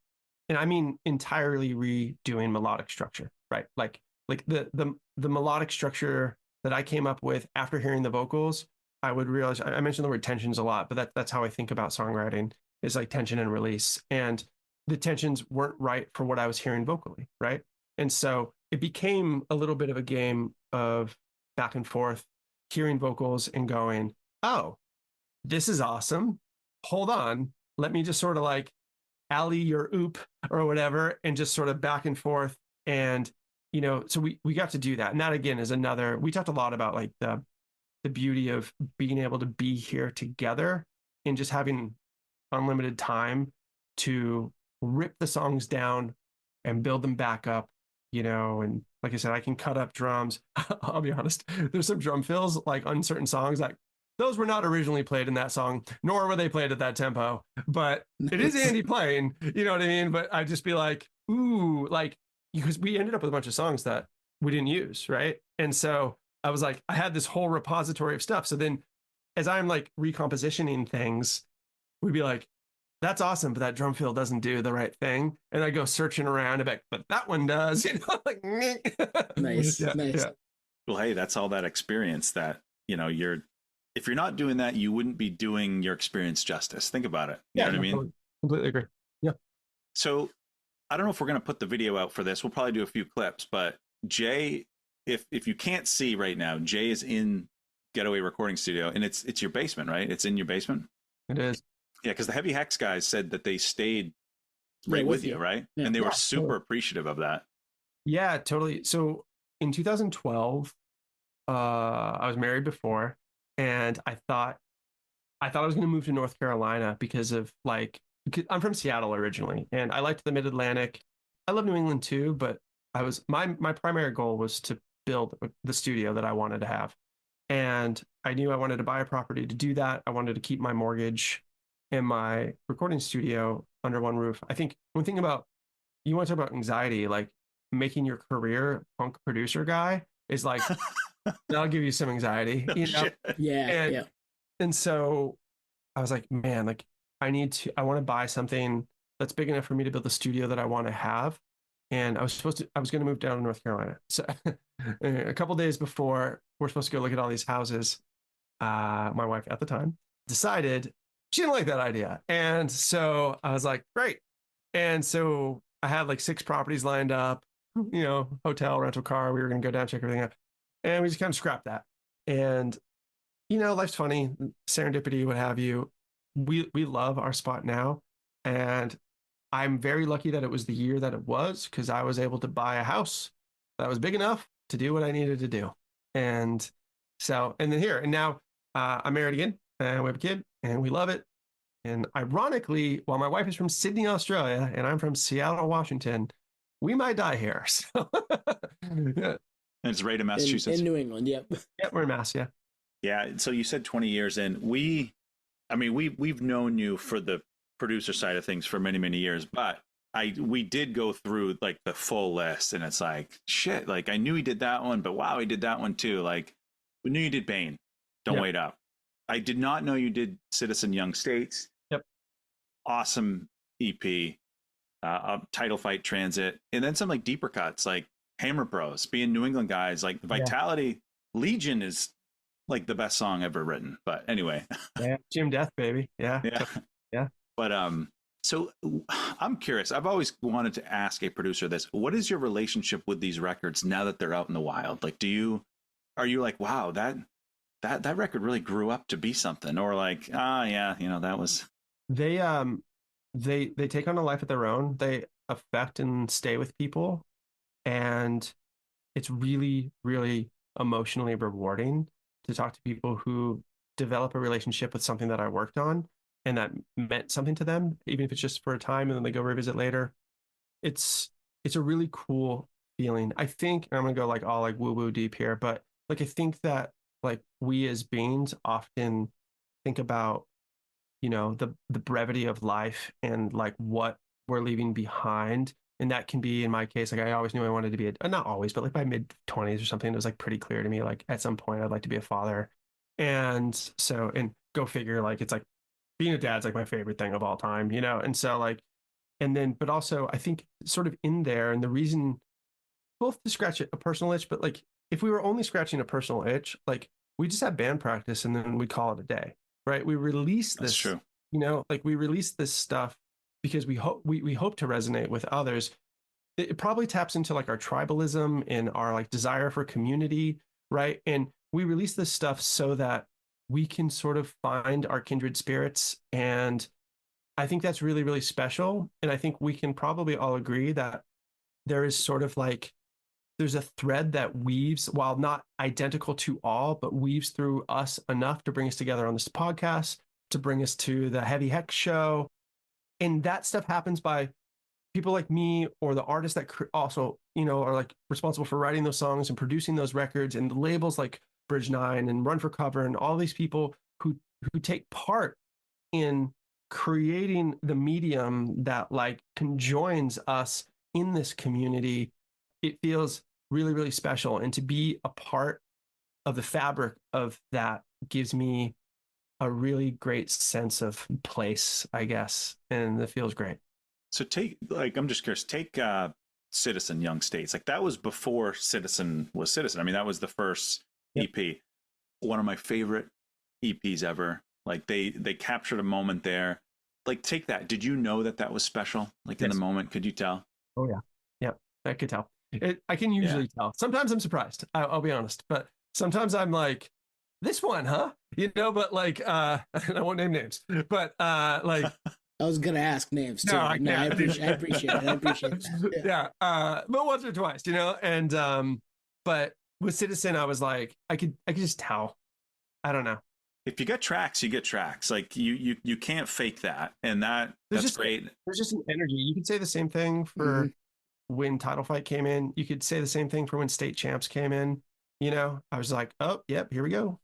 And I mean entirely redoing melodic structure, right? Like the melodic structure that I came up with after hearing the vocals, I would realize, I mentioned the word tensions a lot, but that's how I think about songwriting, is like tension and release. And the tensions weren't right for what I was hearing vocally, right? And so it became a little bit of a game of back and forth, hearing vocals and going, oh, this is awesome. Hold on. Let me just sort of like alley or oop or whatever, and just sort of back and forth. And, so we got to do that. And that again is another, we talked a lot about like the beauty of being able to be here together and just having unlimited time to rip the songs down and build them back up, and like I said, I can cut up drums. I'll be honest, there's some drum fills like on certain songs that those were not originally played in that song, nor were they played at that tempo, but it is Andy playing, you know what I mean? But I'd just be like, ooh, like, because we ended up with a bunch of songs that we didn't use, right? And so I was like, I had this whole repository of stuff. So then as I'm like recompositioning things, we'd be like, that's awesome, but that drum fill doesn't do the right thing. And I go searching around, but that one does, like, Nice. Yeah, nice. yeah. Well, hey, that's all that experience that, if you're not doing that, you wouldn't be doing your experience justice. Think about it. You know what I mean? Completely agree. Yeah. So I don't know if we're going to put the video out for this. We'll probably do a few clips, but Jay, if you can't see right now, Jay is in Getaway Recording Studio, and it's your basement, right? It's in your basement. It is. Yeah, because the Heavy Hex guys said that they stayed right with you, right? Yeah. And they were super appreciative of that. Yeah, totally. So in 2012, I was married before, and I thought I was going to move to North Carolina because I'm from Seattle originally, and I liked the Mid-Atlantic. I love New England too, but my primary goal was to build the studio that I wanted to have. And I knew I wanted to buy a property to do that. I wanted to keep my mortgage and my recording studio under one roof. I think when thinking about, you want to talk about anxiety, like making your career punk producer guy is like, that'll give you some anxiety. Yeah. And so I was like, man, like I want to buy something that's big enough for me to build the studio that I want to have. And I was going to move down to North Carolina. So a couple days before we're supposed to go look at all these houses, my wife at the time decided she didn't like that idea. And so I was like, great. And so I had like 6 properties lined up, hotel, rental car. We were going to go down, check everything out. And we just kind of scrapped that. And, life's funny, serendipity, what have you. We love our spot now. And I'm very lucky that it was the year that it was, because I was able to buy a house that was big enough to do what I needed to do. And so, and then here, and now I'm married again, and we have a kid, and we love it. And ironically, while my wife is from Sydney, Australia, and I'm from Seattle, Washington, we might die here. So, yeah. And it's right in Massachusetts. In New England, yep. Yeah, we're in Mass, yeah. Yeah, so you said 20 years in. We've known you for the producer side of things for many, many years, but we did go through like the full list, and it's like, shit, like I knew he did that one, but wow, he did that one too. Like we knew you did Bane. Don't Yep. Wait Up. I did not know you did Citizen Young States. Yep. Awesome EP. Title Fight Transit. And then some like deeper cuts like Hammer Bros, being New England guys. Like Vitality Legion is like the best song ever written. But anyway. Yeah. Jim Death, baby. Yeah. Yeah. Yeah. But so I'm curious. I've always wanted to ask a producer this. What is your relationship with these records now that they're out in the wild? Like, are you like, wow, that record really grew up to be something? Or like, yeah, that was. They take on a life of their own. They affect and stay with people. And it's really, really emotionally rewarding to talk to people who develop a relationship with something that I worked on and that meant something to them, even if it's just for a time and then they go revisit later. It's a really cool feeling. I think, and I'm gonna go like all like woo-woo deep here, but like I think that like we as beings often think about, the brevity of life and like what we're leaving behind. And that can be, in my case, like I always knew I wanted to be not always, but like by mid-20s or something, it was like pretty clear to me, like at some point I'd like to be a father. And so, and go figure, like it's like being a dad's like my favorite thing of all time, And so like, and then, but also I think sort of in there, and the reason both to scratch a personal itch, but like if we were only scratching a personal itch, like we just have band practice and then we call it a day, right? We release this, That's true. like we release this stuff because we hope to resonate with others. It probably taps into like our tribalism and our like desire for community, right? And we release this stuff so that we can sort of find our kindred spirits. And I think that's really, really special. And I think we can probably all agree that there is sort of like, there's a thread that weaves, while not identical to all, but weaves through us enough to bring us together on this podcast, to bring us to the Heavy Hex show. And that stuff happens by people like me or the artists that also, are like responsible for writing those songs and producing those records, and the labels like Bridge 9 and Run for Cover and all these people who take part in creating the medium that like conjoins us in this community. It feels really, really special. And to be a part of the fabric of that gives me a really great sense of place, I guess. And it feels great. So I'm just curious, take Citizen Young States. Like that was before Citizen was Citizen. I mean, that was the first EP. One of my favorite EPs ever. Like they captured a moment there. Like take that. Did you know that was special? Like in the moment, could you tell? Oh yeah. Yeah, I could tell. I can usually tell. Sometimes I'm surprised. I'll be honest, but sometimes I'm like, this one, huh? But like, I won't name names, but like. I was gonna ask names too. I appreciate it. I appreciate that. Yeah. But once or twice, and but with Citizen, I was like, I could just tell. I don't know. If you get tracks, you get tracks. Like you can't fake that, and that's great. There's just an energy. You could say the same thing for when Title Fight came in. You could say the same thing for when State Champs came in. I was like, oh, yep, here we go.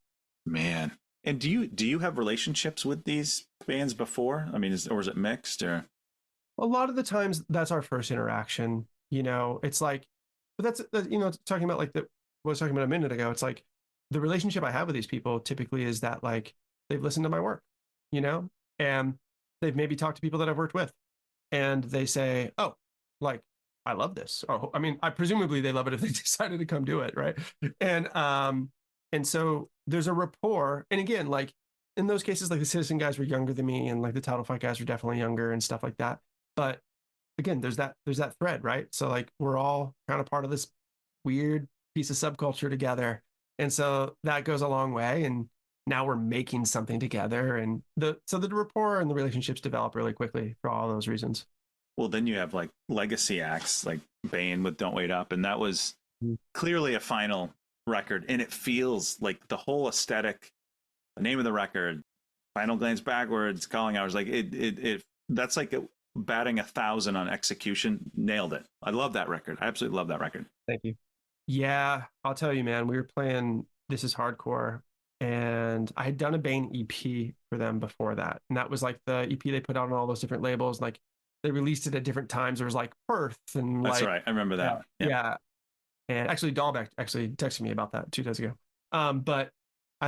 Man. And do you have relationships with these bands before? I mean, or is it mixed or? A lot of the times that's our first interaction, it's like, but that's, talking about like what I was talking about a minute ago. It's like the relationship I have with these people typically is that like they've listened to my work, and they've maybe talked to people that I've worked with, and they say, oh, like, I love this. Oh, I mean, presumably they love it if they decided to come do it. Right. And so there's a rapport. And again, like in those cases, like the Citizen guys were younger than me, and like the Title Fight guys were definitely younger and stuff like that. But again, there's that thread, right? So like we're all kind of part of this weird piece of subculture together. And so that goes a long way. And now we're making something together. And the rapport and the relationships develop really quickly for all those reasons. Well, then you have like legacy acts like Bane with Don't Wait Up. And that was clearly a final record. And it feels like the whole aesthetic, the name of the record, Final Glance Backwards, Calling Hours, like it that's like batting 1,000 on execution. Nailed it. I love that record. I absolutely love that record. Thank you. Yeah, I'll tell you, man, we were playing This Is Hardcore, and I had done a Bane EP for them before that. And that was like the EP they put out on all those different labels. Like they released it at different times. There was like Perth and that's like, right. I remember that. Yeah. And actually Dahlbeck actually texted me about that 2 days ago. But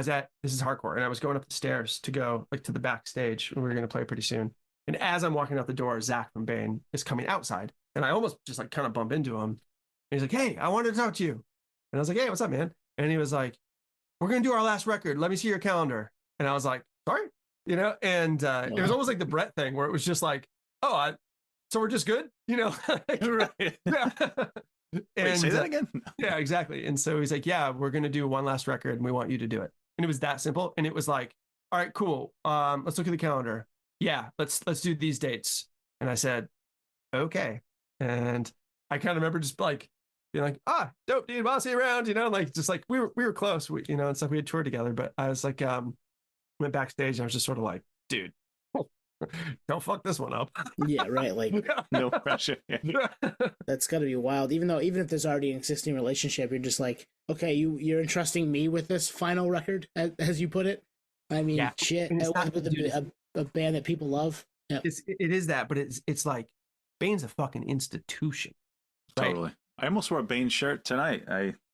this is hardcore, and I was going up the stairs to go like to the backstage, and we were going to play pretty soon. And as I'm walking out the door, Zach from Bane is coming outside, and I almost just like kind of bump into him. And he's like, "Hey, I wanted to talk to you." And I was like, "Hey, what's up, man?" And he was like, "We're going to do our last record. Let me see your calendar." And I was like, "Sorry," And it was almost like the Brett thing, where it was just like, "Oh, so we're just good," Right. Yeah. Wait, say that again? Yeah, exactly. And so he's like, "Yeah, we're gonna do one last record, and we want you to do it." And it was that simple. And it was like, "All right, cool. Let's look at the calendar. Yeah, let's do these dates." And I said, "Okay." And I kind of remember just like being like, "Dope, dude. I'll see you around." Like just like we were close, and stuff. We had toured together, but I was like, went backstage, and I was just sort of like, "Dude, don't fuck this one up." Yeah, right. Like, No pressure. that's got to be wild. Even if there's already an existing relationship, you're just like, okay, you're entrusting me with this final record, as you put it. I mean, Yeah. shit, And it's with not- a band that people love. Yeah. it is that, but it's like Bane's a fucking institution. Right? Totally. I almost wore a Bane shirt tonight.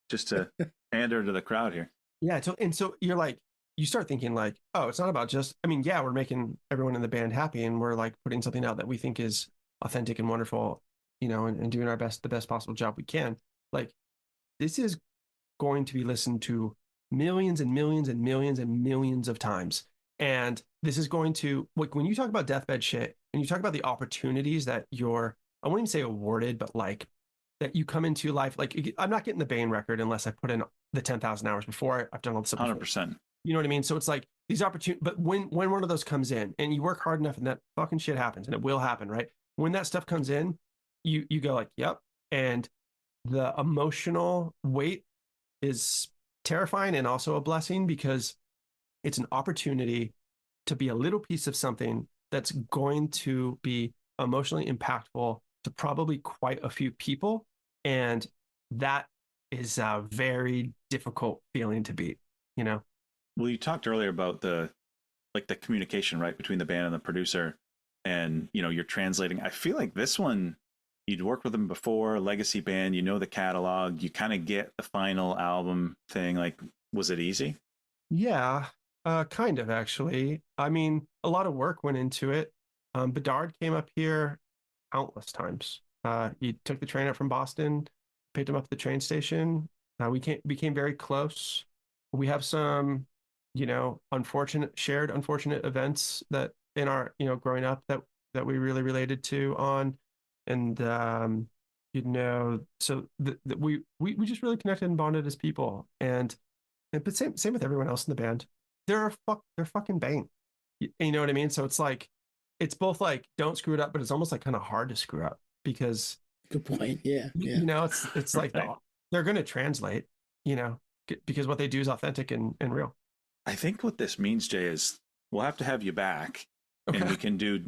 Just to pander to the crowd here. Yeah. So you're like, you start thinking like, oh, it's not about just, I mean, yeah, we're making everyone in the band happy, and we're like putting something out that we think is authentic and wonderful, and doing the best possible job we can. Like, this is going to be listened to millions and millions and millions and millions of times. And this is going to, like, when you talk about deathbed shit and you talk about the opportunities that you're, I won't even say awarded, but like that you come into life, like I'm not getting the Bane record unless I put in the 10,000 hours before I've done all this stuff. 100%. You know what I mean? So it's like these opportunities, but when one of those comes in and you work hard enough and that fucking shit happens, and it will happen, right? When that stuff comes in, you go like, yep. And the emotional weight is terrifying and also a blessing, because it's an opportunity to be a little piece of something that's going to be emotionally impactful to probably quite a few people. And that is a very difficult feeling to beat, Well, you talked earlier about the communication, right, between the band and the producer, and you're translating. I feel like this one, you'd worked with them before, legacy band, the catalog, you kind of get the final album thing. Like, was it easy? Yeah, kind of actually. I mean, a lot of work went into it. Bedard came up here countless times. He took the train up from Boston, picked him up at the train station. We became very close. We have some, unfortunate events that in our, growing up that we really related to on, and so we just really connected and bonded as people, but same with everyone else in the band. They're fucking Bane. You know what I mean? So it's like, it's both like, don't screw it up, but it's almost like kind of hard to screw up, because Good point. Yeah. it's like Right. they're going to translate, because what they do is authentic and real. I think what this means, Jay, is we'll have to have you back, and we can do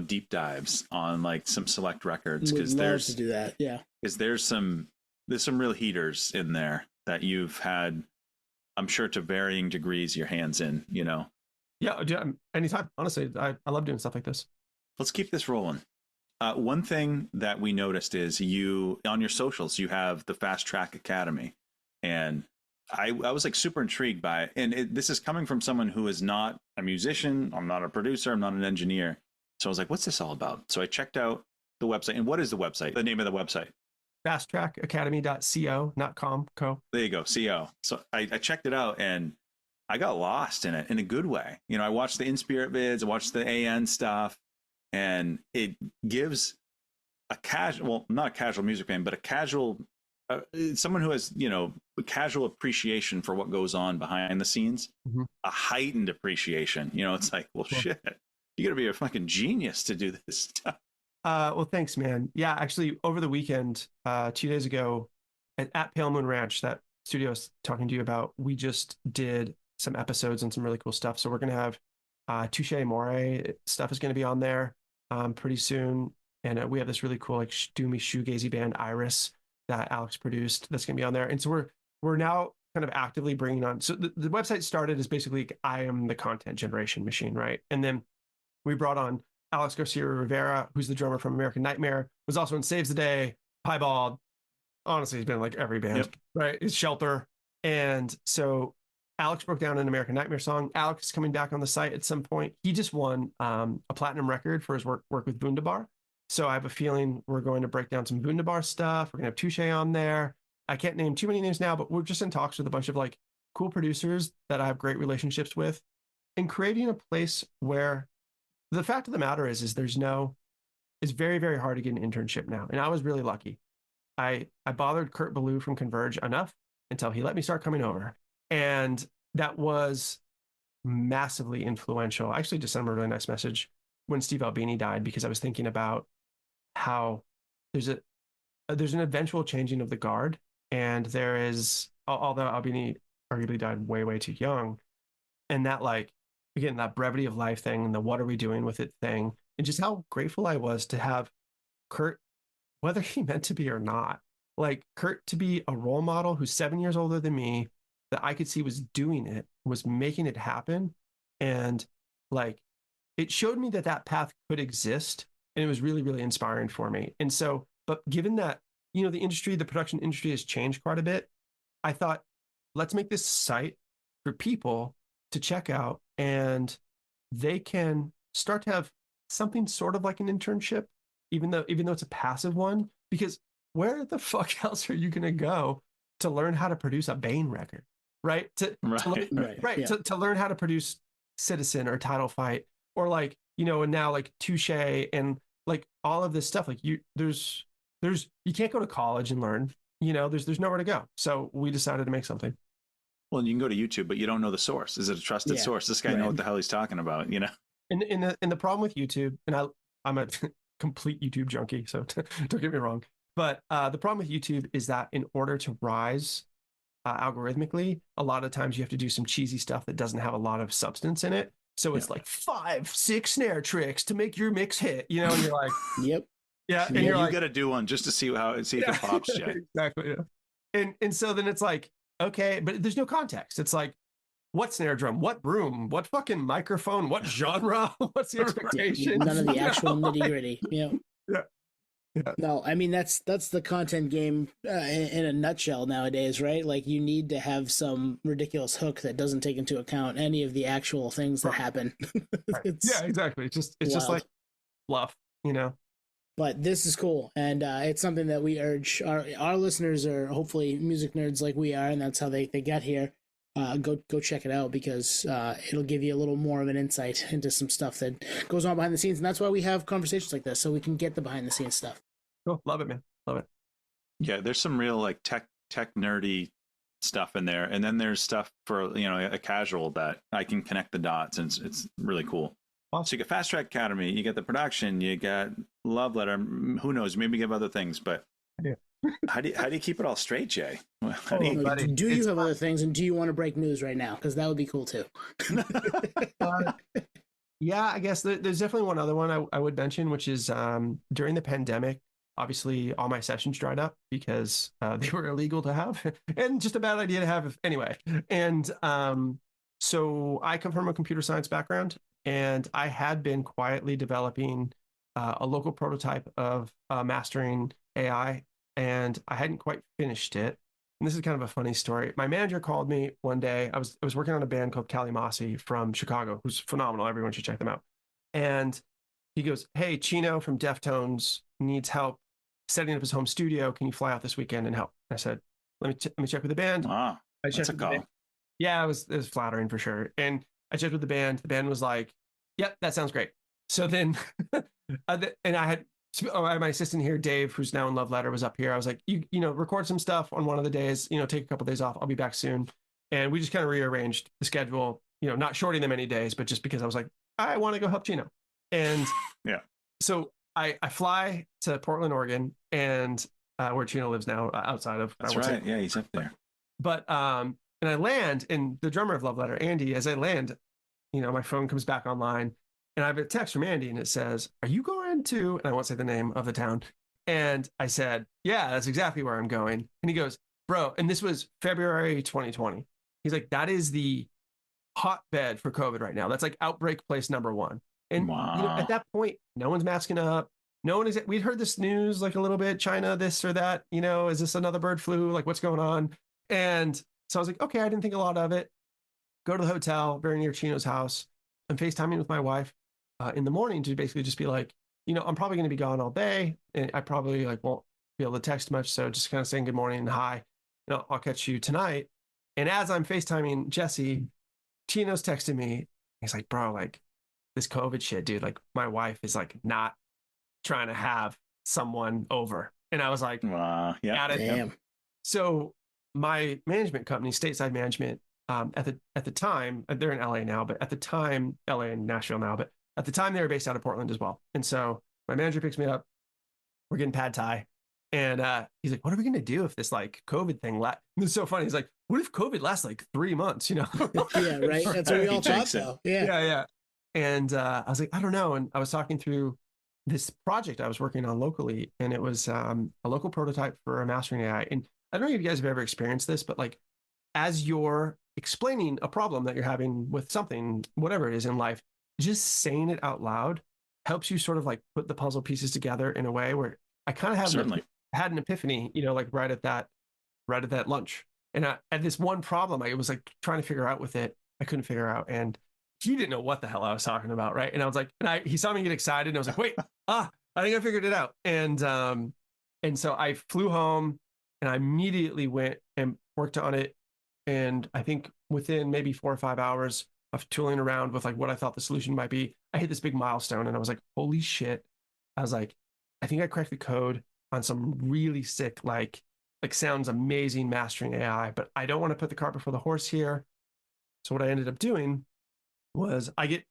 deep dives on like some select records, because there's to do that. Yeah. because there's some real heaters in there that you've had, I'm sure, to varying degrees, your hands in. Yeah, anytime. Honestly, I love doing stuff like this. Let's keep this rolling. One thing that we noticed is you, on your socials, you have the Fast Track Academy, and I was like super intrigued by it. And this is coming from someone who is not a musician. I'm not a producer. I'm not an engineer. So I was like, what's this all about? So I checked out the website. And what is the website? The name of the website? fasttrackacademy.co, not com, co. There you go, CO. So I checked it out, and I got lost in it in a good way. I watched the In Spirit vids, I watched the AN stuff, and it gives a casual, well, not a casual music fan, but a casual, someone who has, a casual appreciation for what goes on behind the scenes, a heightened appreciation. It's like, well, shit, you got to be a fucking genius to do this stuff. Well, thanks, man. Yeah, actually, over the weekend, 2 days ago, at Pale Moon Ranch, that studio I was talking to you about, we just did some episodes and some really cool stuff. So we're going to have Touche Amore stuff is going to be on there pretty soon. And we have this really cool, like, doomy shoegazy band, Iris, that Alex produced, that's going to be on there. And so we're now kind of actively bringing on. So the website started as basically, I am the content generation machine, right? And then we brought on Alex Garcia Rivera, who's the drummer from American Nightmare, was also in Saves the Day, Piebald. Honestly, he's been in like every band, right? It's Shelter. And so Alex broke down an American Nightmare song. Alex is coming back on the site at some point. He just won a platinum record for his work with Wunderbar. So I have a feeling we're going to break down some Wunderbar stuff. We're going to have Touche on there. I can't name too many names now, but we're just in talks with a bunch of like cool producers that I have great relationships with, and creating a place where the fact of the matter is it's very, very hard to get an internship now. And I was really lucky. I bothered Kurt Ballou from Converge enough until he let me start coming over. And that was massively influential. I actually just sent him a really nice message when Steve Albini died, because I was thinking about how there's an eventual changing of the guard. And there is, although Albini arguably died way, way too young, and that, like, again, that brevity of life thing and the what are we doing with it thing, and just how grateful I was to have Kurt, whether he meant to be or not, like Kurt to be a role model who's 7 years older than me, that I could see was doing it, was making it happen. And like, it showed me that path could exist. And it was really, really inspiring for me. And so, but given that, the production industry has changed quite a bit, I thought, let's make this site for people to check out, and they can start to have something sort of like an internship, even though it's a passive one, because where the fuck else are you going to go to learn how to produce a Bane record? Right. To learn how to produce Citizen or Title Fight, or like, and now like Touche and like all of this stuff. Like you can't go to college and learn, there's nowhere to go. So we decided to make something. Well, you can go to YouTube, but you don't know the source. Is it a trusted source? This guy know what the hell he's talking about, And the problem with YouTube, and I'm a complete YouTube junkie, so don't get me wrong. But the problem with YouTube is that in order to rise algorithmically, a lot of times you have to do some cheesy stuff that doesn't have a lot of substance in it. So it's like 5-6 snare tricks to make your mix hit, and you're like, yep. Yeah. And you got to do one just to see if it pops, Jay. Exactly. Yeah. And so then it's like, okay, but there's no context. It's like, what snare drum, what broom, what fucking microphone, what genre, what's the expectation? None of the actual nitty gritty. Yeah. No, I mean, that's the content game in a nutshell nowadays, right? Like, you need to have some ridiculous hook that doesn't take into account any of the actual things that happen. Yeah, exactly. It's just like fluff, But this is cool, and it's something that we urge our listeners are hopefully music nerds like we are, and that's how they got here. Go check it out, because it'll give you a little more of an insight into some stuff that goes on behind the scenes, and that's why we have conversations like this, so we can get the behind the scenes stuff. Cool. Love it, man. Love it. Yeah, there's some real like tech nerdy stuff in there, and then there's stuff for a casual that I can connect the dots, and it's really cool. Awesome. So you get Fast Track Academy, you get the production, you got Love Letter. Who knows? Maybe you have other things, but how do you keep it all straight, Jay? Do you have other things, and do you want to break news right now? Because that would be cool too. Yeah, I guess there's definitely one other one I would mention, which is during the pandemic, obviously all my sessions dried up because they were illegal to have and just a bad idea to have anyway. And so I come from a computer science background, and I had been quietly developing a local prototype of mastering AI, and I hadn't quite finished it. And this is kind of a funny story. My manager called me one day. I was working on a band called Jay Maas from Chicago, who's phenomenal. Everyone should check them out. And he goes, "Hey, Chino from Deftones needs help setting up his home studio. Can you fly out this weekend and help?" I said, let me check with the band. Wow, that's a call. Yeah, it was flattering for sure. And I checked with the band. The band was like, "Yep, that sounds great." So then, and I had my assistant here, Dave, who's now in Love Letter, was up here. I was like, you record some stuff on one of the days, take a couple of days off. I'll be back soon. And we just kind of rearranged the schedule, not shorting them any days, but just because I was like, I want to go help Chino. And yeah, so I fly to Portland, Oregon, and where Chino lives now, outside of. That's right. Yeah, he's up there. But and I land, and the drummer of Love Letter, Andy, as I land, my phone comes back online. And I have a text from Andy, and it says, "Are you going to," and I won't say the name of the town. And I said, "Yeah, that's exactly where I'm going." And he goes, "Bro," and this was February 2020. He's like, "That is the hotbed for COVID right now. That's like outbreak place number one." And wow. At that point, no one's masking up. No one is. We'd heard this news like a little bit, China, this or that. Is this another bird flu? Like, what's going on? And so I was like, okay, I didn't think a lot of it. go to the hotel very near Chino's house. I'm FaceTiming with my wife in the morning to basically just be like, I'm probably going to be gone all day, and I probably like won't be able to text much. So just kind of saying good morning and hi, I'll catch you tonight. And as I'm FaceTiming Jesse, Chino's texting me. He's like, bro, like this COVID shit, dude. Like my wife is like not trying to have someone over. And I was like, yeah, got it. Damn. So my management company, Stateside Management, at the time, they're in LA now, but at the time, LA and Nashville now, but at the time they were based out of Portland as well. And so my manager picks me up. We're getting pad thai. And he's like, what are we going to do if this like COVID thing lasts? It's so funny. He's like, what if COVID lasts like 3 months, Yeah, right. That's what we all thought though. Yeah. Yeah. And I was like, I don't know. And I was talking through this project I was working on locally, and it was a local prototype for a mastering AI. And I don't know if you guys have ever experienced this, but like as you're explaining a problem that you're having with something, whatever it is in life, just saying it out loud helps you sort of like put the puzzle pieces together in a way where I kind of had an epiphany, like right at that lunch. And I had this one problem I was like trying to figure out with it. I couldn't figure out, and he didn't know what the hell I was talking about, right? And I was like, he saw me get excited, and I was like, wait, I think I figured it out. And so I flew home, and I immediately went and worked on it. And I think within maybe 4 or 5 hours of tooling around with like what I thought the solution might be, I hit this big milestone, and I was like, holy shit. I was like, I think I cracked the code on some really sick, like sounds amazing mastering AI, but I don't want to put the cart before the horse here. So what I ended up doing was I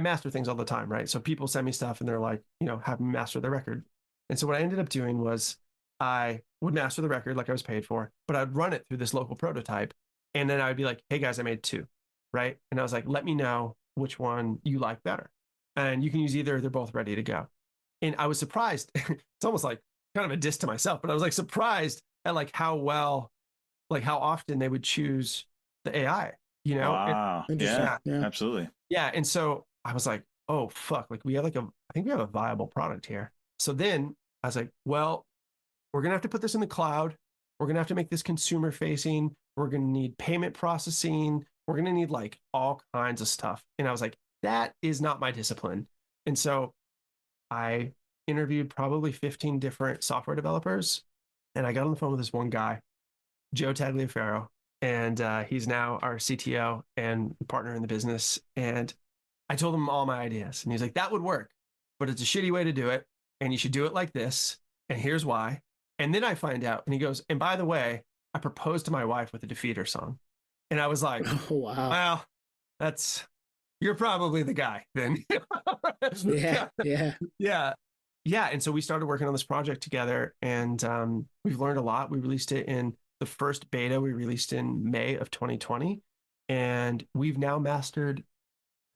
master things all the time, right? So people send me stuff and they're like, have me master their record. And so what I ended up doing was I would master the record like I was paid for, but I'd run it through this local prototype. And then I would be like, hey guys, I made 2, right? And I was like, let me know which one you like better. And you can use either, they're both ready to go. And I was surprised. It's almost like kind of a diss to myself, but I was like surprised at like how often they would choose the AI, Wow. Yeah, absolutely. Yeah. And so I was like, oh, fuck. Like I think we have a viable product here. So then I was like, well, we're going to have to put this in the cloud. We're going to have to make this consumer facing. We're going to need payment processing. We're going to need like all kinds of stuff. And I was like, that is not my discipline. And so I interviewed probably 15 different software developers. And I got on the phone with this one guy, Joe Tagliaferro. And he's now our CTO and partner in the business. And I told him all my ideas. And he's like, that would work, but it's a shitty way to do it. And you should do it like this. And here's why. And then I find out, and he goes, and by the way, I proposed to my wife with a Defeater song. And I was like, oh, wow. Well, you're probably the guy then. Yeah. And so we started working on this project together, and we've learned a lot. We released it in the first beta we released in May of 2020, and we've now mastered, I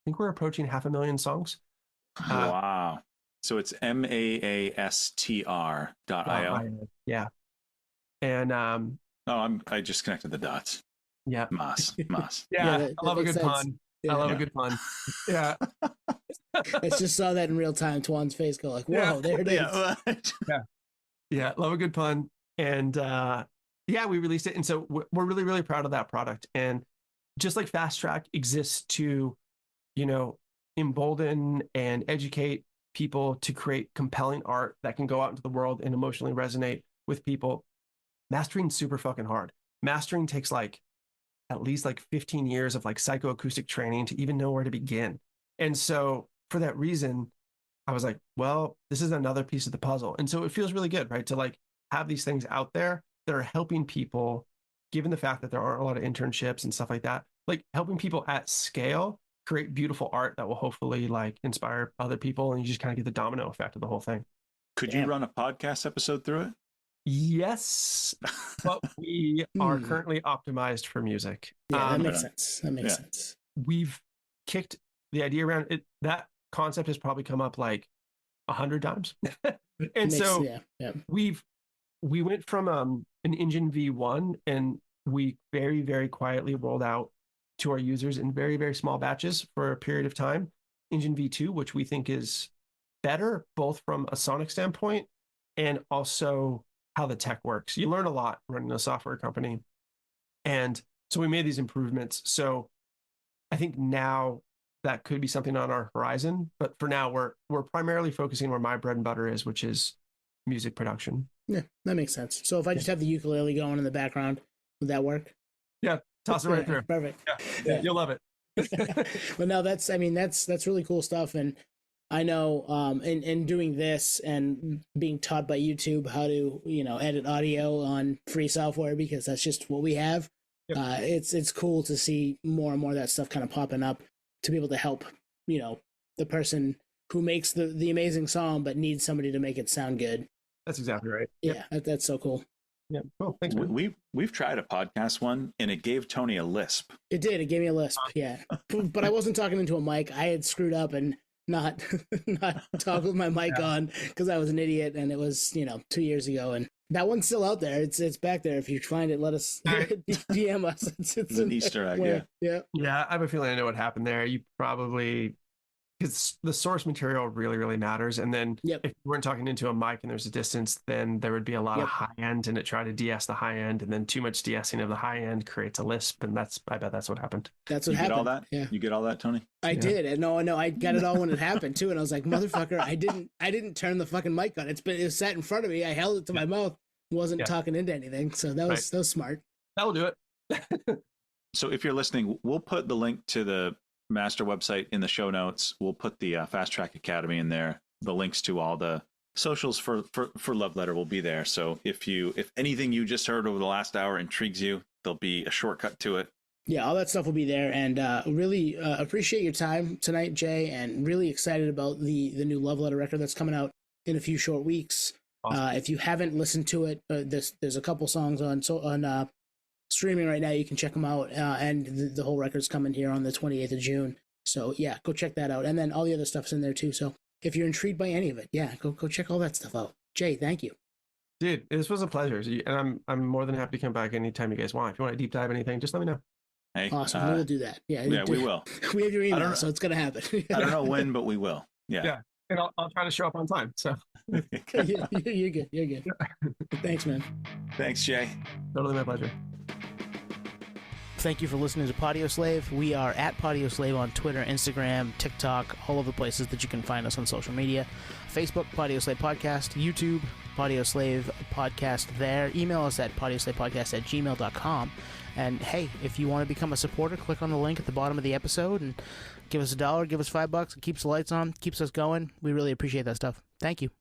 think we're approaching 500,000 songs. Wow. So it's maastr.io. Yeah. And I just connected the dots. Yeah. Maas. Yeah, I love a good pun. Yeah. I love a good pun. Yeah. I just saw that in real time. Twan's face go like, whoa, there it is. Yeah. Love a good pun. And we released it. And so we're really, really proud of that product. And just like Fast Track exists to, embolden and educate people to create compelling art that can go out into the world and emotionally resonate with people, mastering's super fucking hard. Mastering takes like at least like 15 years of like psychoacoustic training to even know where to begin. And so for that reason, I was like, well, this is another piece of the puzzle. And so it feels really good, right? To like have these things out there that are helping people, given the fact that there aren't a lot of internships and stuff like that, like helping people at scale create beautiful art that will hopefully like inspire other people. And you just kind of get the domino effect of the whole thing. Could you run a podcast episode through it? Yes, but we are currently optimized for music. Yeah, that makes sense. That makes sense. We've kicked the idea around. That concept has probably come up like 100 times. We went from an Engine V1, and we very, very quietly rolled out to our users in very, very small batches for a period of time. Engine V2, which we think is better, both from a sonic standpoint and also how the tech works. You learn a lot running a software company. And so we made these improvements. So I think now that could be something on our horizon, but for now we're primarily focusing where my bread and butter is, which is music production. Yeah, that makes sense. So if I just have the ukulele going in the background, would that work? Yeah, toss it right through. Perfect. Yeah, you'll love it. But no, that's really cool stuff. And I know in doing this and being taught by YouTube how to, edit audio on free software, because that's just what we have. Yep. It's cool to see more and more of that stuff kind of popping up to be able to help, the person who makes the amazing song but needs somebody to make it sound good. That's exactly right. Yeah, that's so cool. Yeah, cool. Thanks, man. We've tried a podcast one, and it gave Tony a lisp. It did. It gave me a lisp. Yeah, but I wasn't talking into a mic. I had screwed up and not talk with my mic on because I was an idiot, and it was 2 years ago. And that one's still out there. It's back there. If you find it, let us DM us. It's an Easter egg. Yeah. I have a feeling I know what happened there. You probably, because the source material really, really matters. And then if you weren't talking into a mic and there's a distance, then there would be a lot of high end, and it tried to de-ess the high end, and then too much de-essing of the high end creates a lisp, and I bet that's what happened. That's what happened. You get all that? Yeah. You get all that, Tony? I did. And no, I got it all when it happened too. And I was like, motherfucker, I didn't turn the fucking mic on. It was sat in front of me. I held it to my mouth, wasn't talking into anything. So that was smart. That'll do it. So if you're listening, we'll put the link to the master website in the show notes. We'll put the Fast Track Academy in there. The links to all the socials for Love Letter will be there. So if anything you just heard over the last hour intrigues you, there'll be a shortcut to it. Yeah, all that stuff will be there. And really appreciate your time tonight, Jay, and really excited about the new Love Letter record that's coming out in a few short weeks. Awesome. If you haven't listened to it, there's a couple songs on streaming right now. You can check them out, and the whole record's coming here on the 28th of June. So yeah, go check that out, and then all the other stuff's in there too. So if you're intrigued by any of it, go check all that stuff out. Jay, thank you, dude. This was a pleasure, and I'm more than happy to come back anytime you guys want. If you want to deep dive anything, just let me know. Hey, awesome. We'll do that. Yeah, we will. We have your email, so it's gonna happen. I don't know when, but we will. Yeah. And I'll try to show up on time. So you're good. You're good. Thanks, man. Thanks, Jay. Totally my pleasure. Thank you for listening to Podioslave. We are at Podioslave on Twitter, Instagram, TikTok, all of the places that you can find us on social media. Facebook, Podioslave Podcast. YouTube, Podioslave Podcast there. Email us at podioslavepodcast@gmail.com. And hey, if you want to become a supporter, click on the link at the bottom of the episode and give us $1, give us $5. It keeps the lights on, keeps us going. We really appreciate that stuff. Thank you.